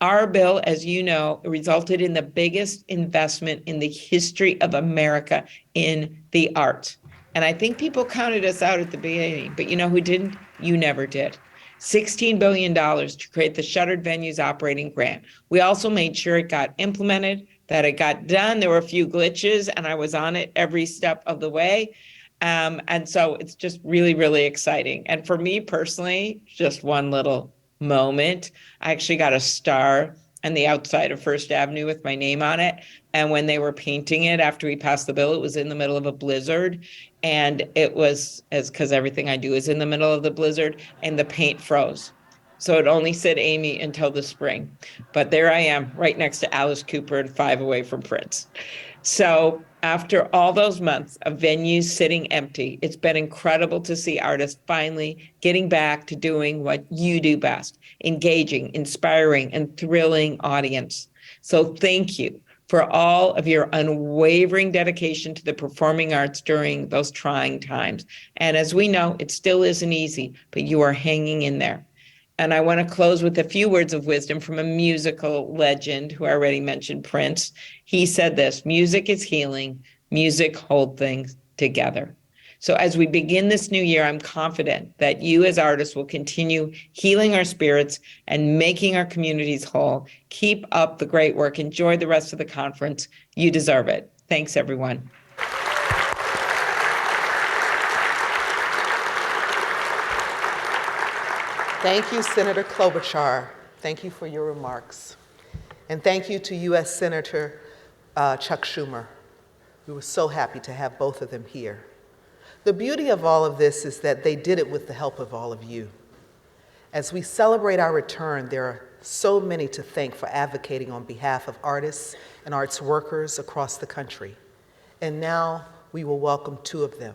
Our bill, as you know, resulted in the biggest investment in the history of America in the arts. And I think people counted us out at the beginning, but you know who didn't? You never did. $16 billion to create the Shuttered Venues Operating Grant. We also made sure it got implemented, that it got done. There were a few glitches, and I was on it every step of the way. And so it's just really, really exciting. And for me personally, just one little moment, I actually got a star on the outside of First Avenue with my name on it. And when they were painting it after we passed the bill, it was in the middle of a blizzard. And it was, because everything I do is in the middle of the blizzard, and the paint froze. So it only said Amy until the spring. But there I am, right next to Alice Cooper and 5 away from Prince. So after all those months of venues sitting empty, it's been incredible to see artists finally getting back to doing what you do best, engaging, inspiring, and thrilling audience. So thank you for all of your unwavering dedication to the performing arts during those trying times. And as we know, it still isn't easy, but you are hanging in there. And I want to close with a few words of wisdom from a musical legend who I already mentioned, Prince. He said this: music is healing, music holds things together. So as we begin this new year, I'm confident that you as artists will continue healing our spirits and making our communities whole. Keep up the great work. Enjoy the rest of the conference. You deserve it. Thanks, everyone. Thank you, Senator Klobuchar. Thank you for your remarks. And thank you to U.S. Senator Chuck Schumer. We were so happy to have both of them here. The beauty of all of this is that they did it with the help of all of you. As we celebrate our return, there are so many to thank for advocating on behalf of artists and arts workers across the country. And now we will welcome 2 of them.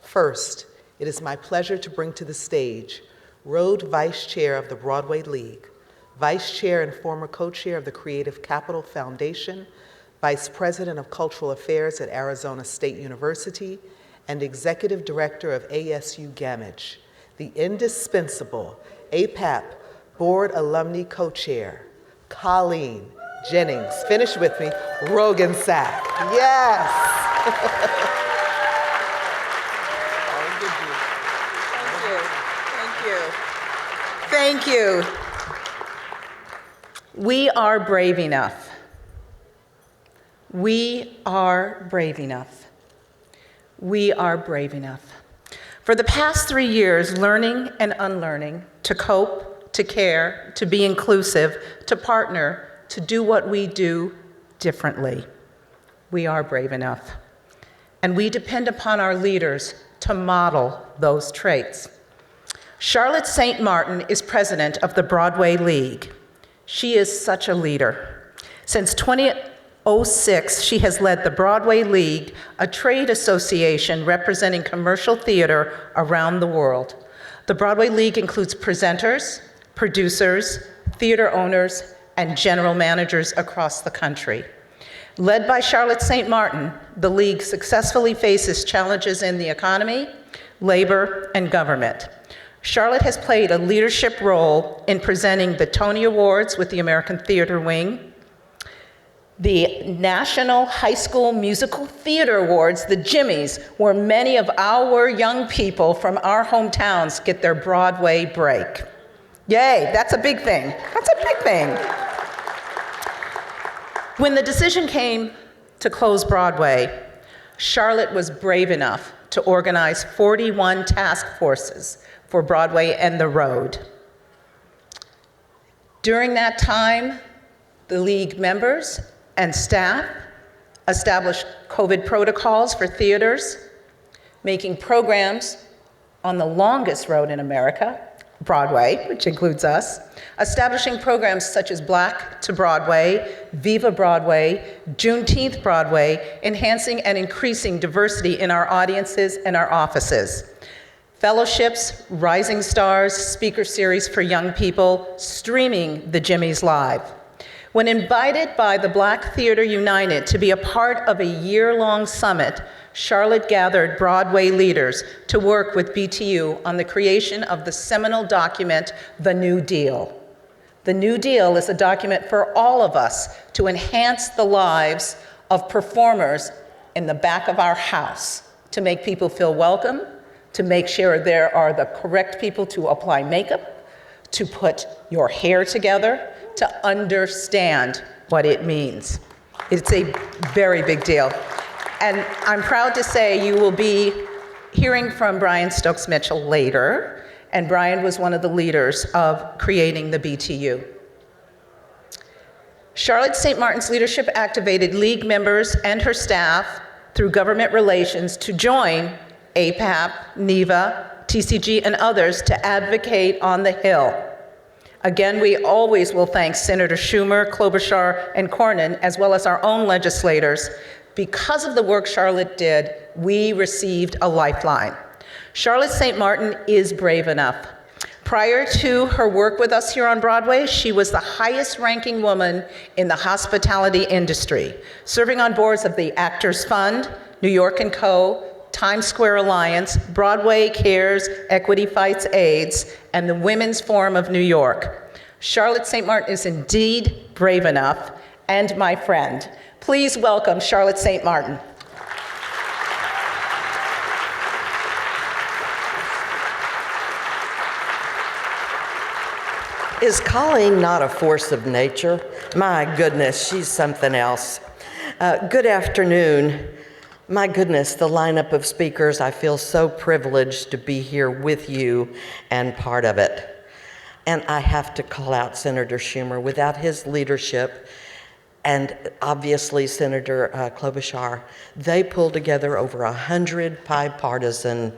First, it is my pleasure to bring to the stage Road Vice Chair of the Broadway League, Vice Chair and former co-chair of the Creative Capital Foundation, Vice President of Cultural Affairs at Arizona State University, and Executive Director of ASU Gamage, the indispensable APAP Board Alumni Co-Chair, Colleen, Jennings. Finish with me. Roggensack. Yes. Thank you. We are brave enough. We are brave enough. We are brave enough. For the past 3 years, learning and unlearning, to cope, to care, to be inclusive, to partner, to do what we do differently. We are brave enough. And we depend upon our leaders to model those traits. Charlotte St. Martin is president of the Broadway League. She is such a leader. Since 2006, she has led the Broadway League, a trade association representing commercial theater around the world. The Broadway League includes presenters, producers, theater owners, and general managers across the country. Led by Charlotte St. Martin, the League successfully faces challenges in the economy, labor, and government. Charlotte has played a leadership role in presenting the Toney Awards with the American Theater Wing, the National High School Musical Theater Awards, the Jimmys, where many of our young people from our hometowns get their Broadway break. Yay, that's a big thing. That's a big thing. When the decision came to close Broadway, Charlotte was brave enough to organize 41 task forces for Broadway and the road. During that time, the League members and staff established COVID protocols for theaters, making programs on the longest road in America, Broadway, which includes us, establishing programs such as Black to Broadway, Viva Broadway, Juneteenth Broadway, enhancing and increasing diversity in our audiences and our offices. Fellowships, Rising Stars, speaker series for young people, streaming the Jimmys live. When invited by the Black Theater United to be a part of a year-long summit, Charlotte gathered Broadway leaders to work with BTU on the creation of the seminal document, The New Deal. The New Deal is a document for all of us to enhance the lives of performers in the back of our house, to make people feel welcome, to make sure there are the correct people to apply makeup, to put your hair together, to understand what it means. It's a very big deal. And I'm proud to say you will be hearing from Brian Stokes Mitchell later, and Brian was one of the leaders of creating the BTU. Charlotte St. Martin's leadership activated League members and her staff through government relations to join APAP, NEVA, TCG, and others to advocate on the Hill. Again, we always will thank Senator Schumer, Klobuchar, and Cornyn, as well as our own legislators. Because of the work Charlotte did, we received a lifeline. Charlotte St. Martin is brave enough. Prior to her work with us here on Broadway, she was the highest ranking woman in the hospitality industry, serving on boards of the Actors Fund, New York & Co., Times Square Alliance, Broadway Cares, Equity Fights AIDS, and the Women's Forum of New York. Charlotte St. Martin is indeed brave enough, and my friend. Please welcome Charlotte St. Martin. Is Colleen not a force of nature? My goodness, she's something else. Good afternoon. My goodness, the lineup of speakers, I feel so privileged to be here with you and part of it. And I have to call out Senator Schumer. Without his leadership, and obviously Senator Klobuchar, they pulled together over 100 bipartisan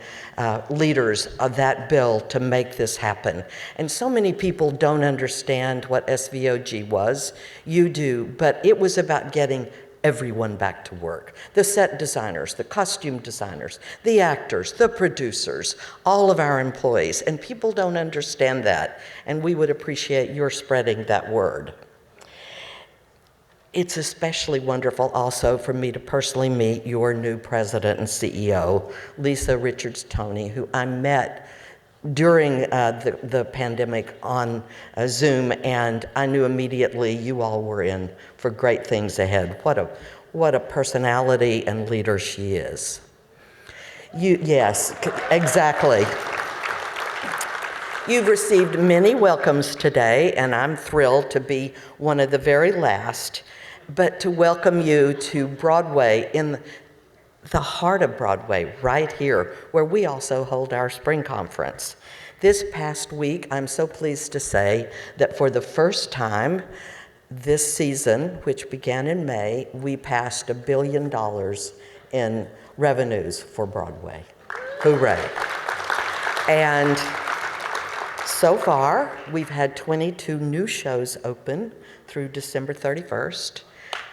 leaders of that bill to make this happen. And so many people don't understand what SVOG was. You do, but it was about getting everyone back to work. The set designers, the costume designers, the actors, the producers, all of our employees. And people don't understand that. And we would appreciate your spreading that word. It's especially wonderful also for me to personally meet your new president and CEO, Lisa Richards Toney, who I met during the pandemic on Zoom, and I knew immediately you all were in for great things ahead. What a personality and leader she is. Yes, exactly. You've received many welcomes today, and I'm thrilled to be one of the very last, but to welcome you to Broadway, in the heart of Broadway, right here, where we also hold our spring conference. This past week, I'm so pleased to say that for the first time this season, which began in May, we passed $1 billion in revenues for Broadway. Hooray. And so far, we've had 22 new shows open through December 31st,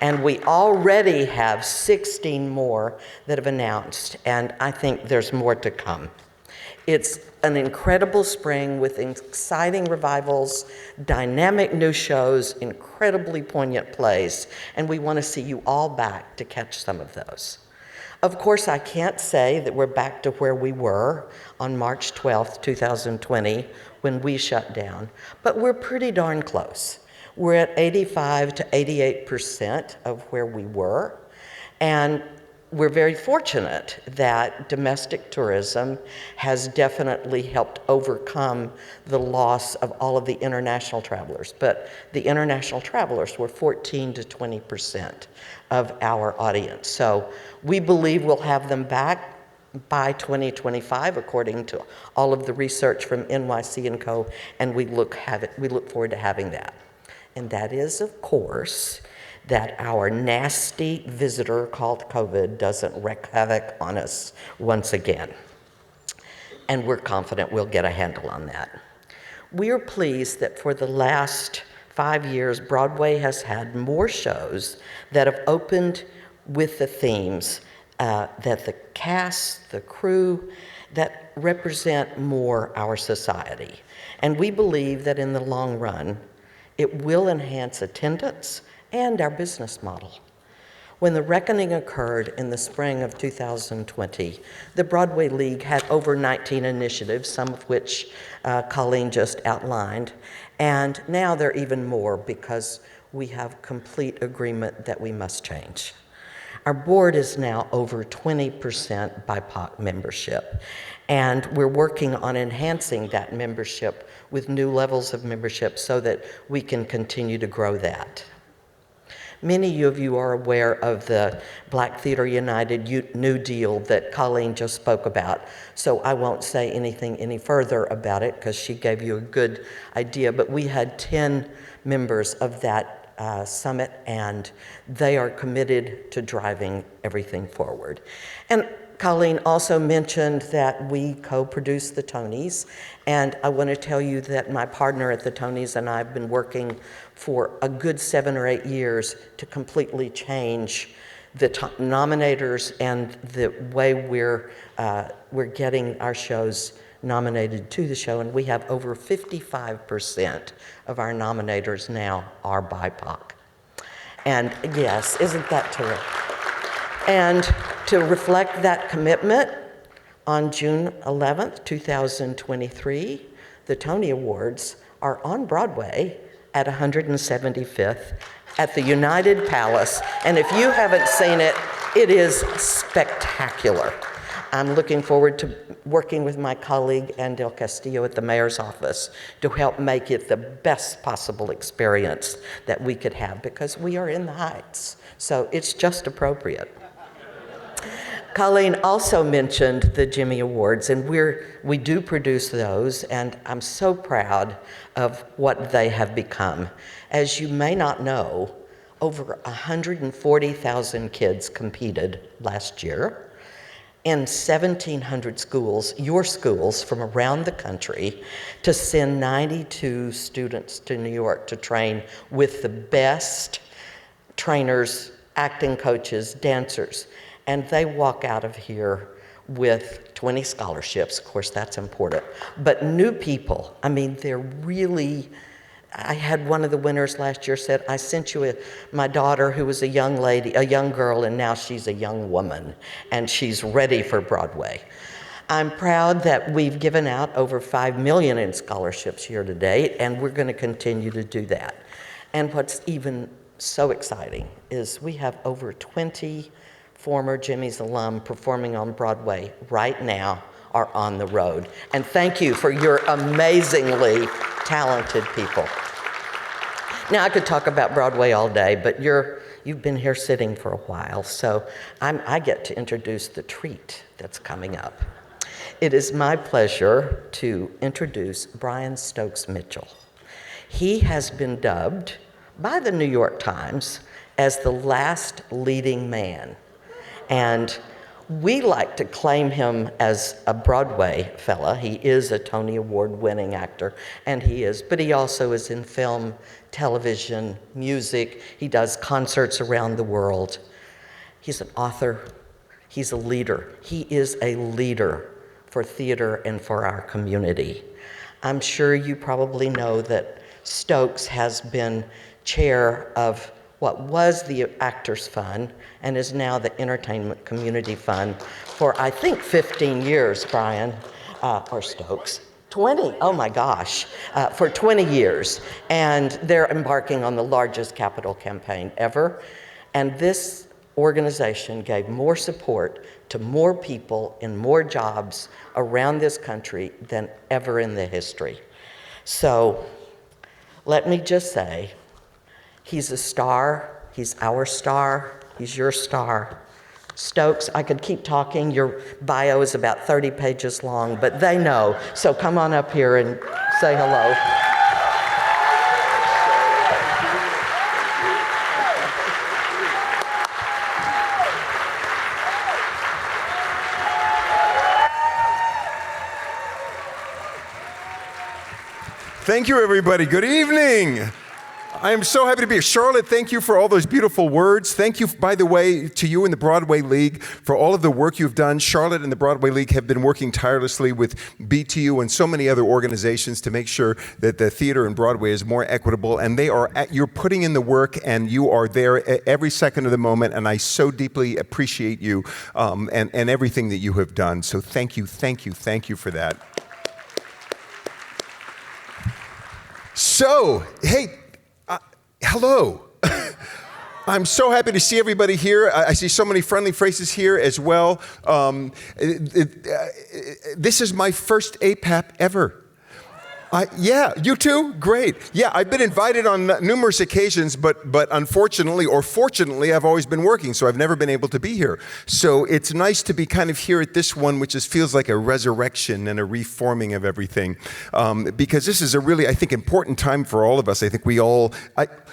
and we already have 16 more that have announced, and I think there's more to come. It's an incredible spring with exciting revivals, dynamic new shows, incredibly poignant plays, and we want to see you all back to catch some of those. Of course, I can't say that we're back to where we were on March 12th, 2020, when we shut down, but we're pretty darn close. We're at 85 to 88% of where we were, and we're very fortunate that domestic tourism has definitely helped overcome the loss of all of the international travelers. But the international travelers were 14 to 20% of our audience. So we believe we'll have them back by 2025, according to all of the research from NYC and Co., and we look forward to having that. And that is, of course, that our nasty visitor called COVID doesn't wreak havoc on us once again. And we're confident we'll get a handle on that. We are pleased that for the last 5 years, Broadway has had more shows that have opened with the themes that the cast, the crew, that represent more our society. And we believe that in the long run, it will enhance attendance and our business model. When the reckoning occurred in the spring of 2020, the Broadway League had over 19 initiatives, some of which Colleen just outlined, and now there are even more because we have complete agreement that we must change. Our board is now over 20% BIPOC membership, and we're working on enhancing that membership with new levels of membership so that we can continue to grow that. Many of you are aware of the Black Theater United New Deal that Colleen just spoke about, so I won't say anything any further about it because she gave you a good idea, but we had 10 members of that summit, and they are committed to driving everything forward. And Colleen also mentioned that we co-produce the Tonys, and I want to tell you that my partner at the Tonys and I have been working for a good 7 or 8 years to completely change the nominators and the way we're getting our shows nominated to the show, and we have over 55% of our nominators now are BIPOC. And yes, isn't that terrific? And to reflect that commitment, on June 11th, 2023, the Toney Awards are on Broadway at 175th at the United Palace. And if you haven't seen it, it is spectacular. I'm looking forward to working with my colleague, Andel Castillo, at the mayor's office to help make it the best possible experience that we could have, because we are in the Heights, so it's just appropriate. Colleen also mentioned the Jimmy Awards, and we do produce those, and I'm so proud of what they have become. As you may not know, over 140,000 kids competed last year in 1,700 schools, your schools from around the country, to send 92 students to New York to train with the best trainers, acting coaches, dancers. And they walk out of here with 20 scholarships. Of course, that's important. But new people, I mean, they're really, I had one of the winners last year said, I sent you my daughter who was a young lady, a young girl, and now she's a young woman, and she's ready for Broadway. I'm proud that we've given out over $5 million in scholarships year to date, and we're going to continue to do that. And what's even so exciting is we have over 20 former Jimmy's alum performing on Broadway right now or on the road. And thank you for your amazingly talented people. Now, I could talk about Broadway all day, but you've been here sitting for a while, so I get to introduce the treat that's coming up. It is my pleasure to introduce Brian Stokes Mitchell. He has been dubbed by the New York Times as the last leading man. And we like to claim him as a Broadway fella. He is a Tony Award-winning actor, but he also is in film, television, music. He does concerts around the world. He's an author. He's a leader. He is a leader for theater and for our community. I'm sure you probably know that Stokes has been chair of what was the Actors Fund and is now the Entertainment Community Fund for, I think, 15 years, Brian, or Stokes. 20, oh my gosh, for 20 years. And they're embarking on the largest capital campaign ever. And this organization gave more support to more people in more jobs around this country than ever in the history. So let me just say, he's a star, he's our star, he's your star. Stokes, I could keep talking. Your bio is about 30 pages long, but they know. So come on up here and say hello. Thank you, everybody. Good evening. I am so happy to be here. Charlotte, thank you for all those beautiful words. Thank you, by the way, to you and the Broadway League for all of the work you've done. Charlotte and the Broadway League have been working tirelessly with BTU and so many other organizations to make sure that the theater in Broadway is more equitable. And you're putting in the work, and you are there every second of the moment. And I so deeply appreciate you and everything that you have done. So thank you for that. So, hey. Hello. I'm so happy to see everybody here. I see so many friendly faces here as well. This is my first APAP ever. Yeah, you too? Great. Yeah, I've been invited on numerous occasions, but unfortunately or fortunately, I've always been working, so I've never been able to be here. So it's nice to be kind of here at this one, which feels like a resurrection and a reforming of everything, because this is a really, I think, important time for all of us. I think we all,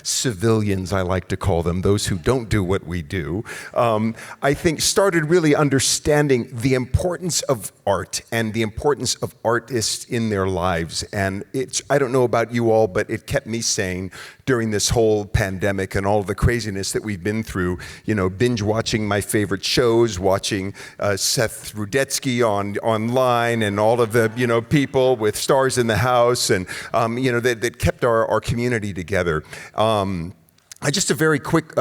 civilians, I like to call them, those who don't do what we do, I think started really understanding the importance of art and the importance of artists in their lives. And I don't know about you all, but it kept me sane during this whole pandemic and all the craziness that we've been through, binge watching my favorite shows, watching Seth Rudetsky online and all of the, people with stars in the house and, that kept our community together. Just a very quick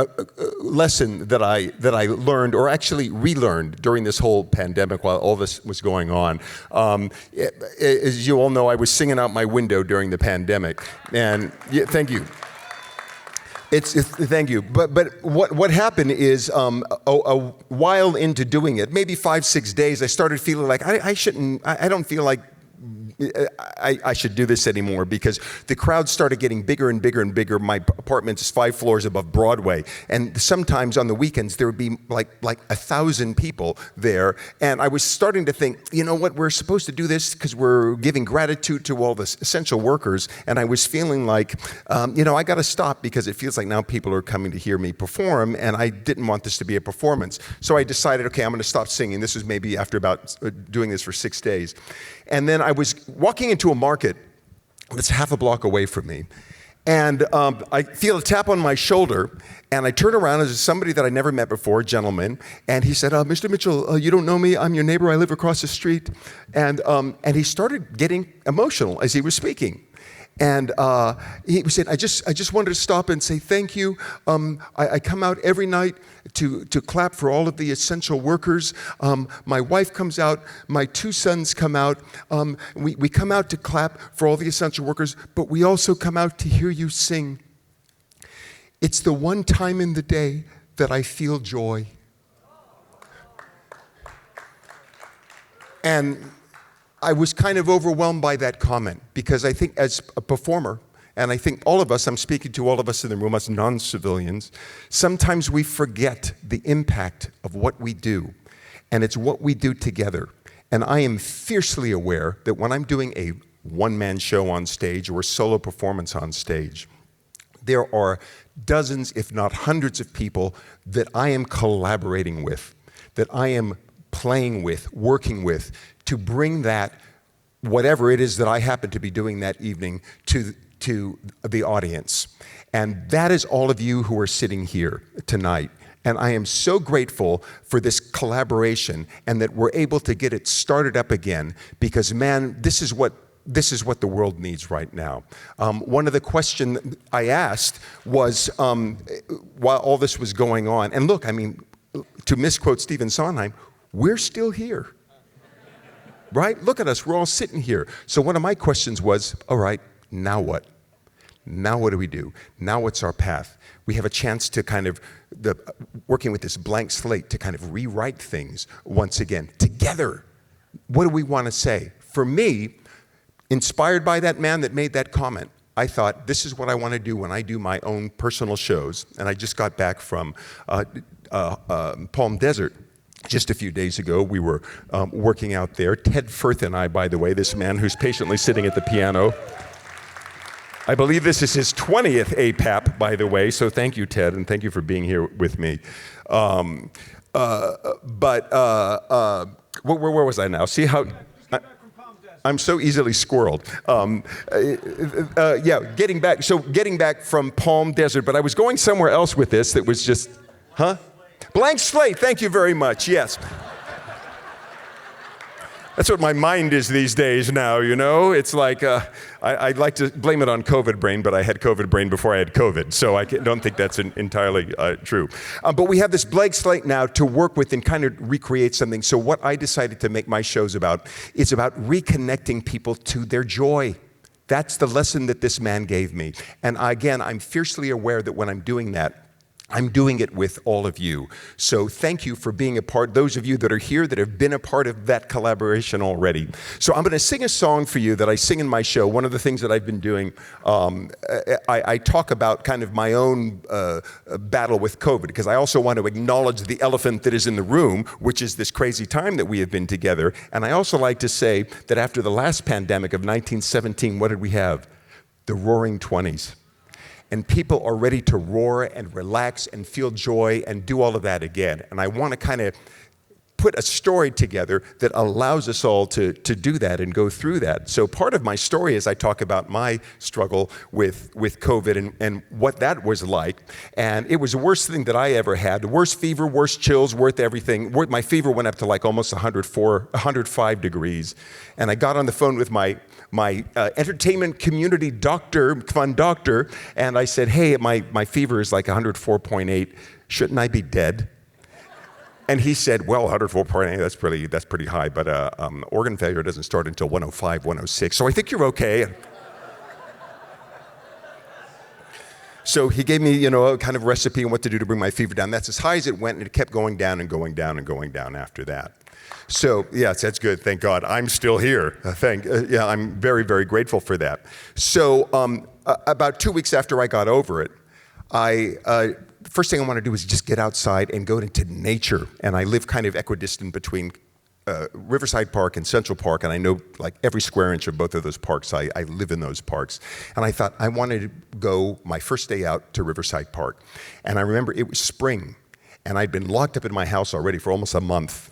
lesson that I learned, or actually relearned, during this whole pandemic while all this was going on. As you all know, I was singing out my window during the pandemic, and yeah, thank you. Thank you. But what happened is a while into doing it, maybe 5-6 days, I started feeling like I don't feel like I should do this anymore, because the crowd started getting bigger and bigger and bigger. My apartment is 5 floors above Broadway, and sometimes on the weekends there would be like 1,000 people there. And I was starting to think, you know what, we're supposed to do this because we're giving gratitude to all the essential workers. And I was feeling like, I got to stop, because it feels like now people are coming to hear me perform, and I didn't want this to be a performance. So I decided, okay, I'm going to stop singing. This was maybe after about doing this for 6 days. And then I was walking into a market that's half a block away from me, and I feel a tap on my shoulder, and I turn around, and there's somebody that I never met before, a gentleman, and he said, Mr. Mitchell, you don't know me, I'm your neighbor, I live across the street. And he started getting emotional as he was speaking. And he said, I just wanted to stop and say thank you. I come out every night to clap for all of the essential workers. My wife comes out, my 2 sons come out. We come out to clap for all the essential workers, but we also come out to hear you sing. It's the one time in the day that I feel joy. And I was kind of overwhelmed by that comment because I think as a performer, and I think all of us, I'm speaking to all of us in the room as non-civilians, sometimes we forget the impact of what we do, and it's what we do together. And I am fiercely aware that when I'm doing a one-man show on stage or a solo performance on stage, there are dozens, if not hundreds of people that I am collaborating with, that I am playing with, working with, to bring that, whatever it is that I happen to be doing that evening, to the audience. And that is all of you who are sitting here tonight. And I am so grateful for this collaboration and that we're able to get it started up again, because man, this is what the world needs right now. One of the questions I asked was, while all this was going on, and look, I mean, to misquote Stephen Sondheim, we're still here, right? Look at us, we're all sitting here. So one of my questions was, all right, now what? Now what do we do? Now what's our path? We have a chance to kind of, working with this blank slate, to kind of rewrite things once again, together. What do we want to say? For me, inspired by that man that made that comment, I thought, this is what I want to do when I do my own personal shows. And I just got back from Palm Desert. Just a few days ago, we were working out there. Ted Firth and I, by the way, this man who's patiently sitting at the piano. I believe this is his 20th APAP, by the way, so thank you, Ted, and thank you for being here with me. Where was I now? See how... I'm so easily squirreled. Getting back from Palm Desert, but I was going somewhere else with this that was just, Blank slate, thank you very much, yes. That's what my mind is these days now, you know? It's like, I'd like to blame it on COVID brain, but I had COVID brain before I had COVID, so I don't think that's entirely true. But we have this blank slate now to work with and kind of recreate something. So what I decided to make my shows about is about reconnecting people to their joy. That's the lesson that this man gave me. And again, I'm fiercely aware that when I'm doing that, I'm doing it with all of you. So thank you for being a part, those of you that are here that have been a part of that collaboration already. So I'm going to sing a song for you that I sing in my show. One of the things that I've been doing, I talk about kind of my own battle with COVID, because I also want to acknowledge the elephant that is in the room, which is this crazy time that we have been together. And I also like to say that after the last pandemic of 1917, what did we have? The Roaring 20s. And people are ready to roar and relax and feel joy and do all of that again. And I want to kind of put a story together that allows us all to do that and go through that. So part of my story is I talk about my struggle with COVID and what that was like. And it was the worst thing that I ever had. The worst fever, worst chills, worth everything. My fever went up to like almost 105 degrees. And I got on the phone with my entertainment community fund doctor, and I said, hey, my fever is like 104.8. Shouldn't I be dead? And he said, well, 104.8, that's pretty high, but organ failure doesn't start until 105, 106, so I think you're okay. So he gave me, a kind of recipe on what to do to bring my fever down. That's as high as it went, and it kept going down and going down and going down after that. So, yes, that's good. Thank God. I'm still here. I'm very, very grateful for that. So, about 2 weeks after I got over it, the first thing I want to do is just get outside and go into nature. And I live kind of equidistant between Riverside Park and Central Park, and I know like every square inch of both of those parks. I live in those parks. And I thought I wanted to go my first day out to Riverside Park. And I remember it was spring, and I'd been locked up in my house already for almost a month.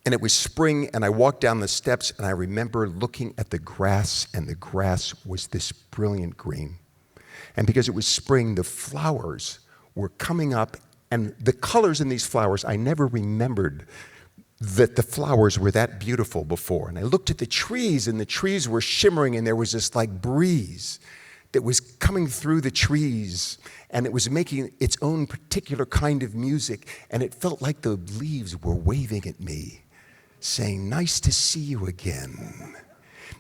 And it was spring, and I walked down the steps, and I remember looking at the grass, and the grass was this brilliant green. And because it was spring, the flowers were coming up, and the colors in these flowers I never remembered that the flowers were that beautiful before. And I looked at the trees, and the trees were shimmering, and there was this like breeze that was coming through the trees, and it was making its own particular kind of music, and it felt like the leaves were waving at me, saying, "Nice to see you again."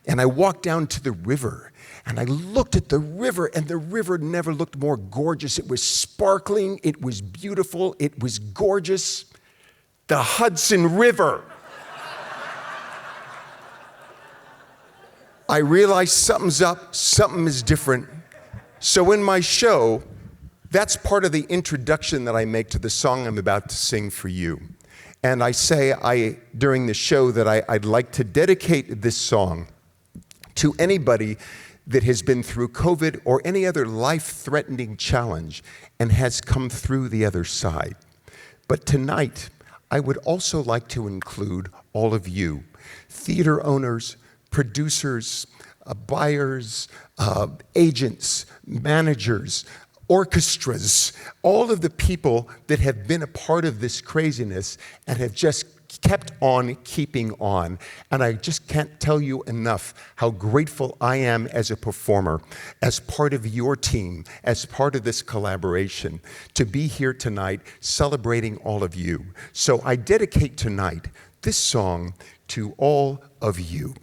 And I walked down to the river, and I looked at the river, and the river never looked more gorgeous. It was sparkling, it was beautiful, it was gorgeous. The Hudson River. I realized something's up, something is different. So in my show, that's part of the introduction that I make to the song I'm about to sing for you. And I say during the show that I'd like to dedicate this song to anybody that has been through COVID or any other life-threatening challenge and has come through the other side. But tonight, I would also like to include all of you, theater owners, producers, buyers, agents, managers, orchestras, all of the people that have been a part of this craziness and have just kept on keeping on. And I just can't tell you enough how grateful I am as a performer, as part of your team, as part of this collaboration, to be here tonight celebrating all of you. So I dedicate tonight this song to all of you.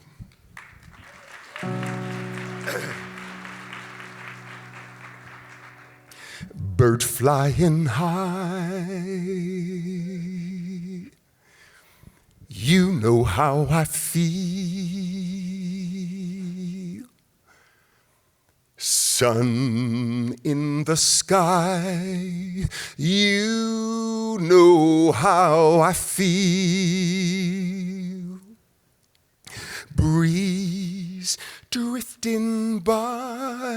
Bird flying high, you know how I feel. Sun in the sky, you know how I feel. Breeze drifting by,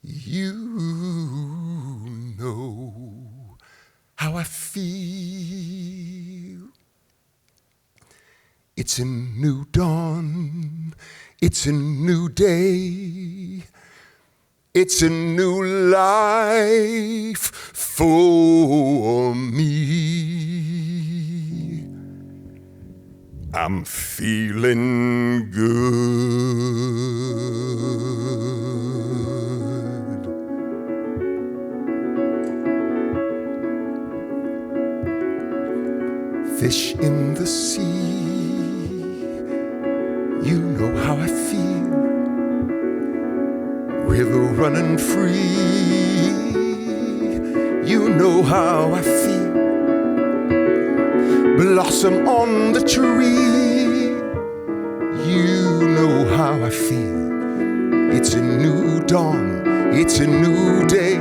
you know how I feel. It's a new dawn, it's a new day, it's a new life for me. I'm feeling good. Fish in the sea, you know how I feel. River running free, you know how I feel. Blossom on the tree, you know how I feel. It's a new dawn, it's a new day,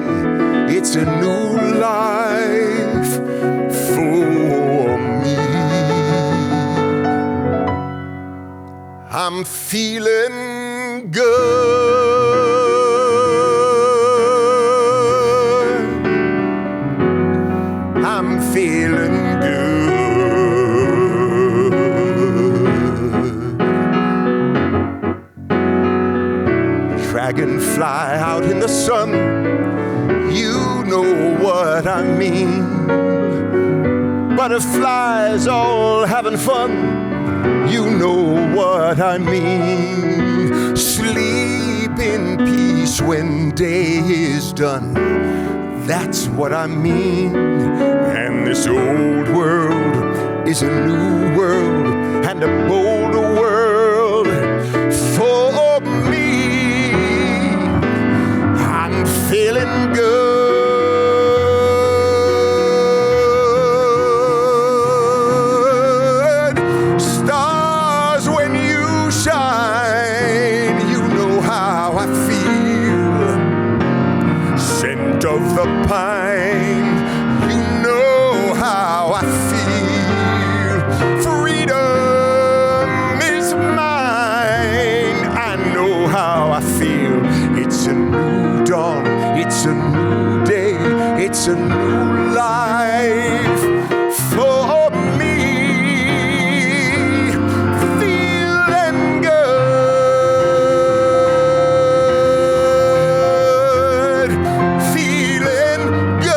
it's a new life for me. I'm feeling good. I'm feeling good. Dragonfly out in the sun, you know what I mean. Butterflies all having fun, you know what I mean. Sleep in peace when day is done, that's what I mean. And this old world is a new world and a bolder world for me. I'm feeling good. Stars when you shine, you know how I feel. Scent of the pine, you know how I feel. Freedom is mine, I know how I feel. It's a new dawn, it's a new day, it's a new life for me. Feeling good, feeling good.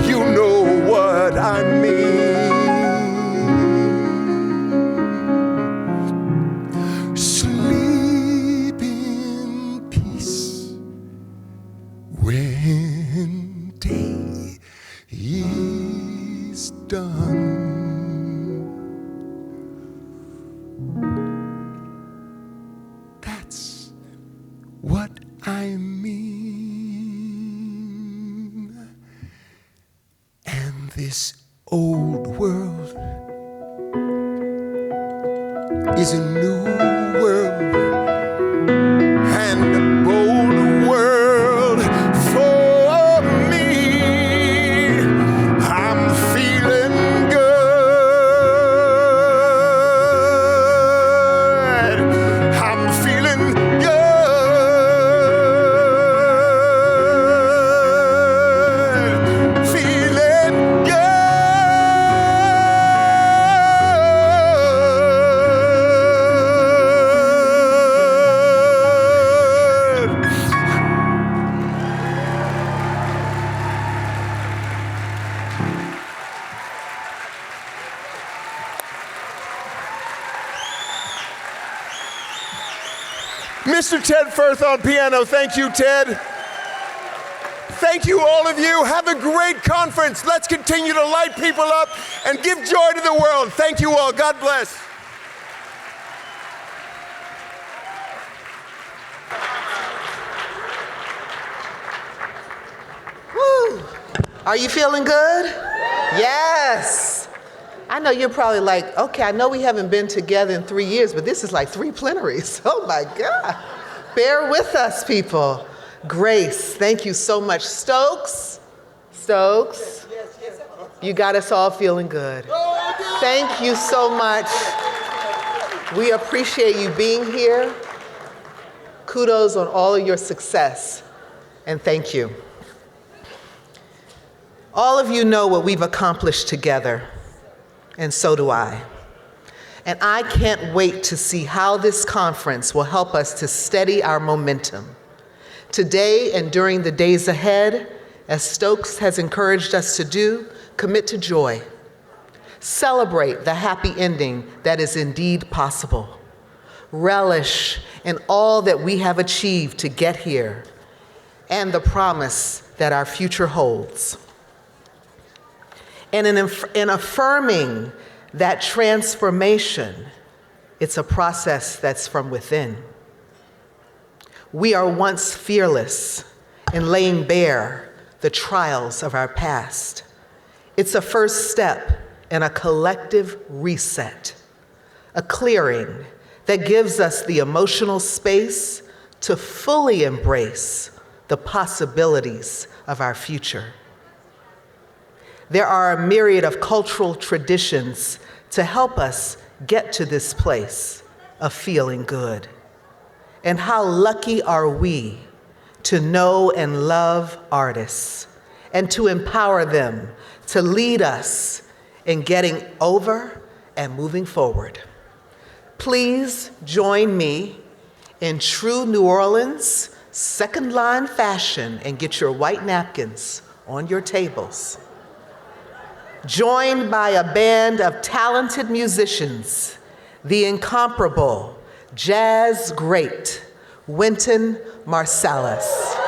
You know what I mean. Sleep in peace when day is done. That's what I mean. And this old world is a new world, and a bold world for me. I'm feeling good. I'm feeling good. Feeling good. Mr. Ted Firth on piano. Thank you, Ted. Thank you, all of you. Have a great conference. Let's continue to light people up and give joy to the world. Thank you all. God bless. Woo! Are you feeling good? Yes. I know you're probably like, okay, I know we haven't been together in 3 years, but this is like 3 plenaries. Oh my God. Bear with us, people. Grace, thank you so much. Stokes, you got us all feeling good. Thank you so much. We appreciate you being here. Kudos on all of your success, and thank you. All of you know what we've accomplished together, and so do I. And I can't wait to see how this conference will help us to steady our momentum. Today and during the days ahead, as Stokes has encouraged us to do, commit to joy. Celebrate the happy ending that is indeed possible. Relish in all that we have achieved to get here and the promise that our future holds. And in affirming that transformation, it's a process that's from within. We are once fearless in laying bare the trials of our past. It's a first step in a collective reset, a clearing that gives us the emotional space to fully embrace the possibilities of our future. There are a myriad of cultural traditions to help us get to this place of feeling good. And how lucky are we to know and love artists and to empower them to lead us in getting over and moving forward. Please join me in true New Orleans second line fashion and get your white napkins on your tables. Joined by a band of talented musicians, the incomparable jazz great, Wynton Marsalis.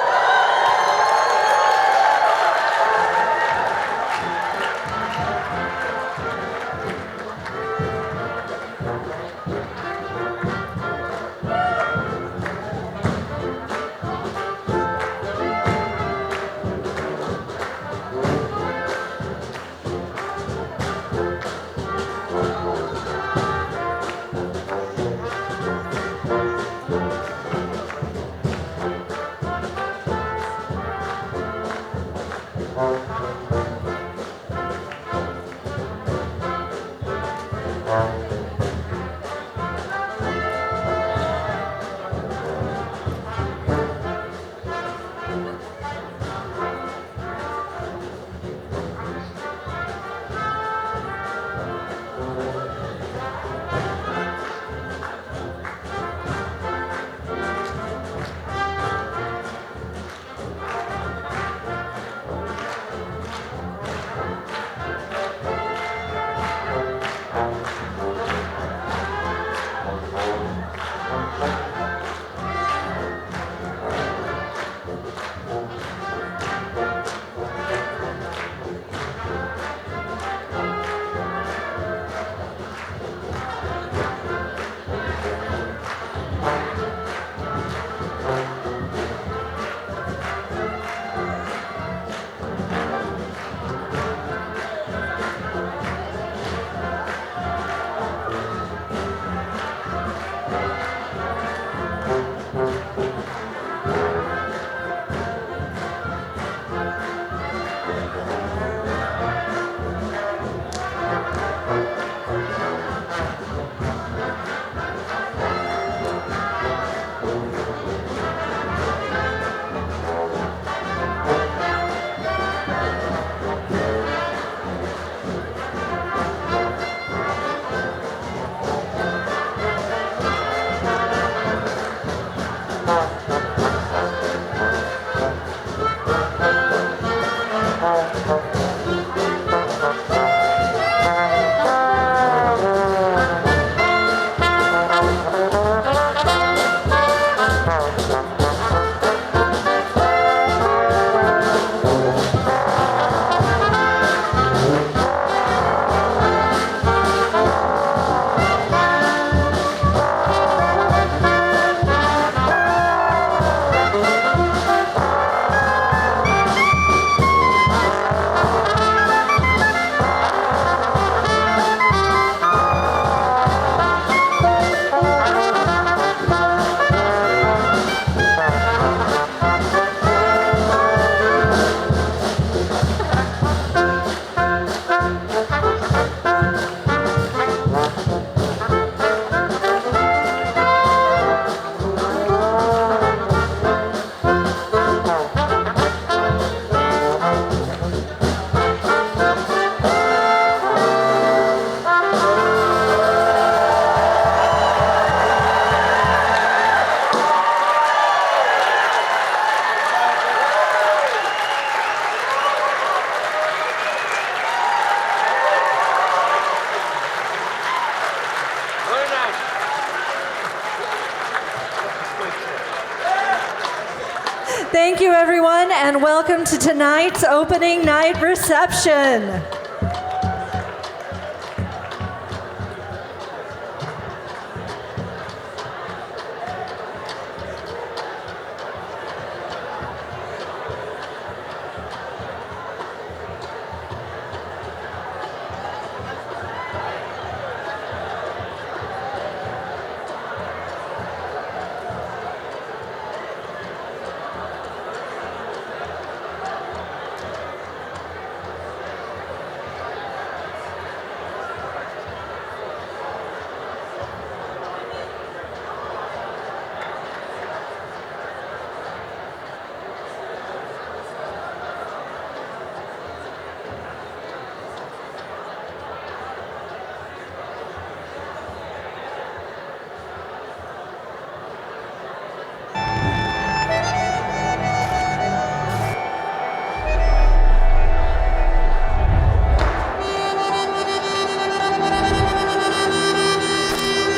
Thank you, everyone, and welcome to tonight's opening night reception.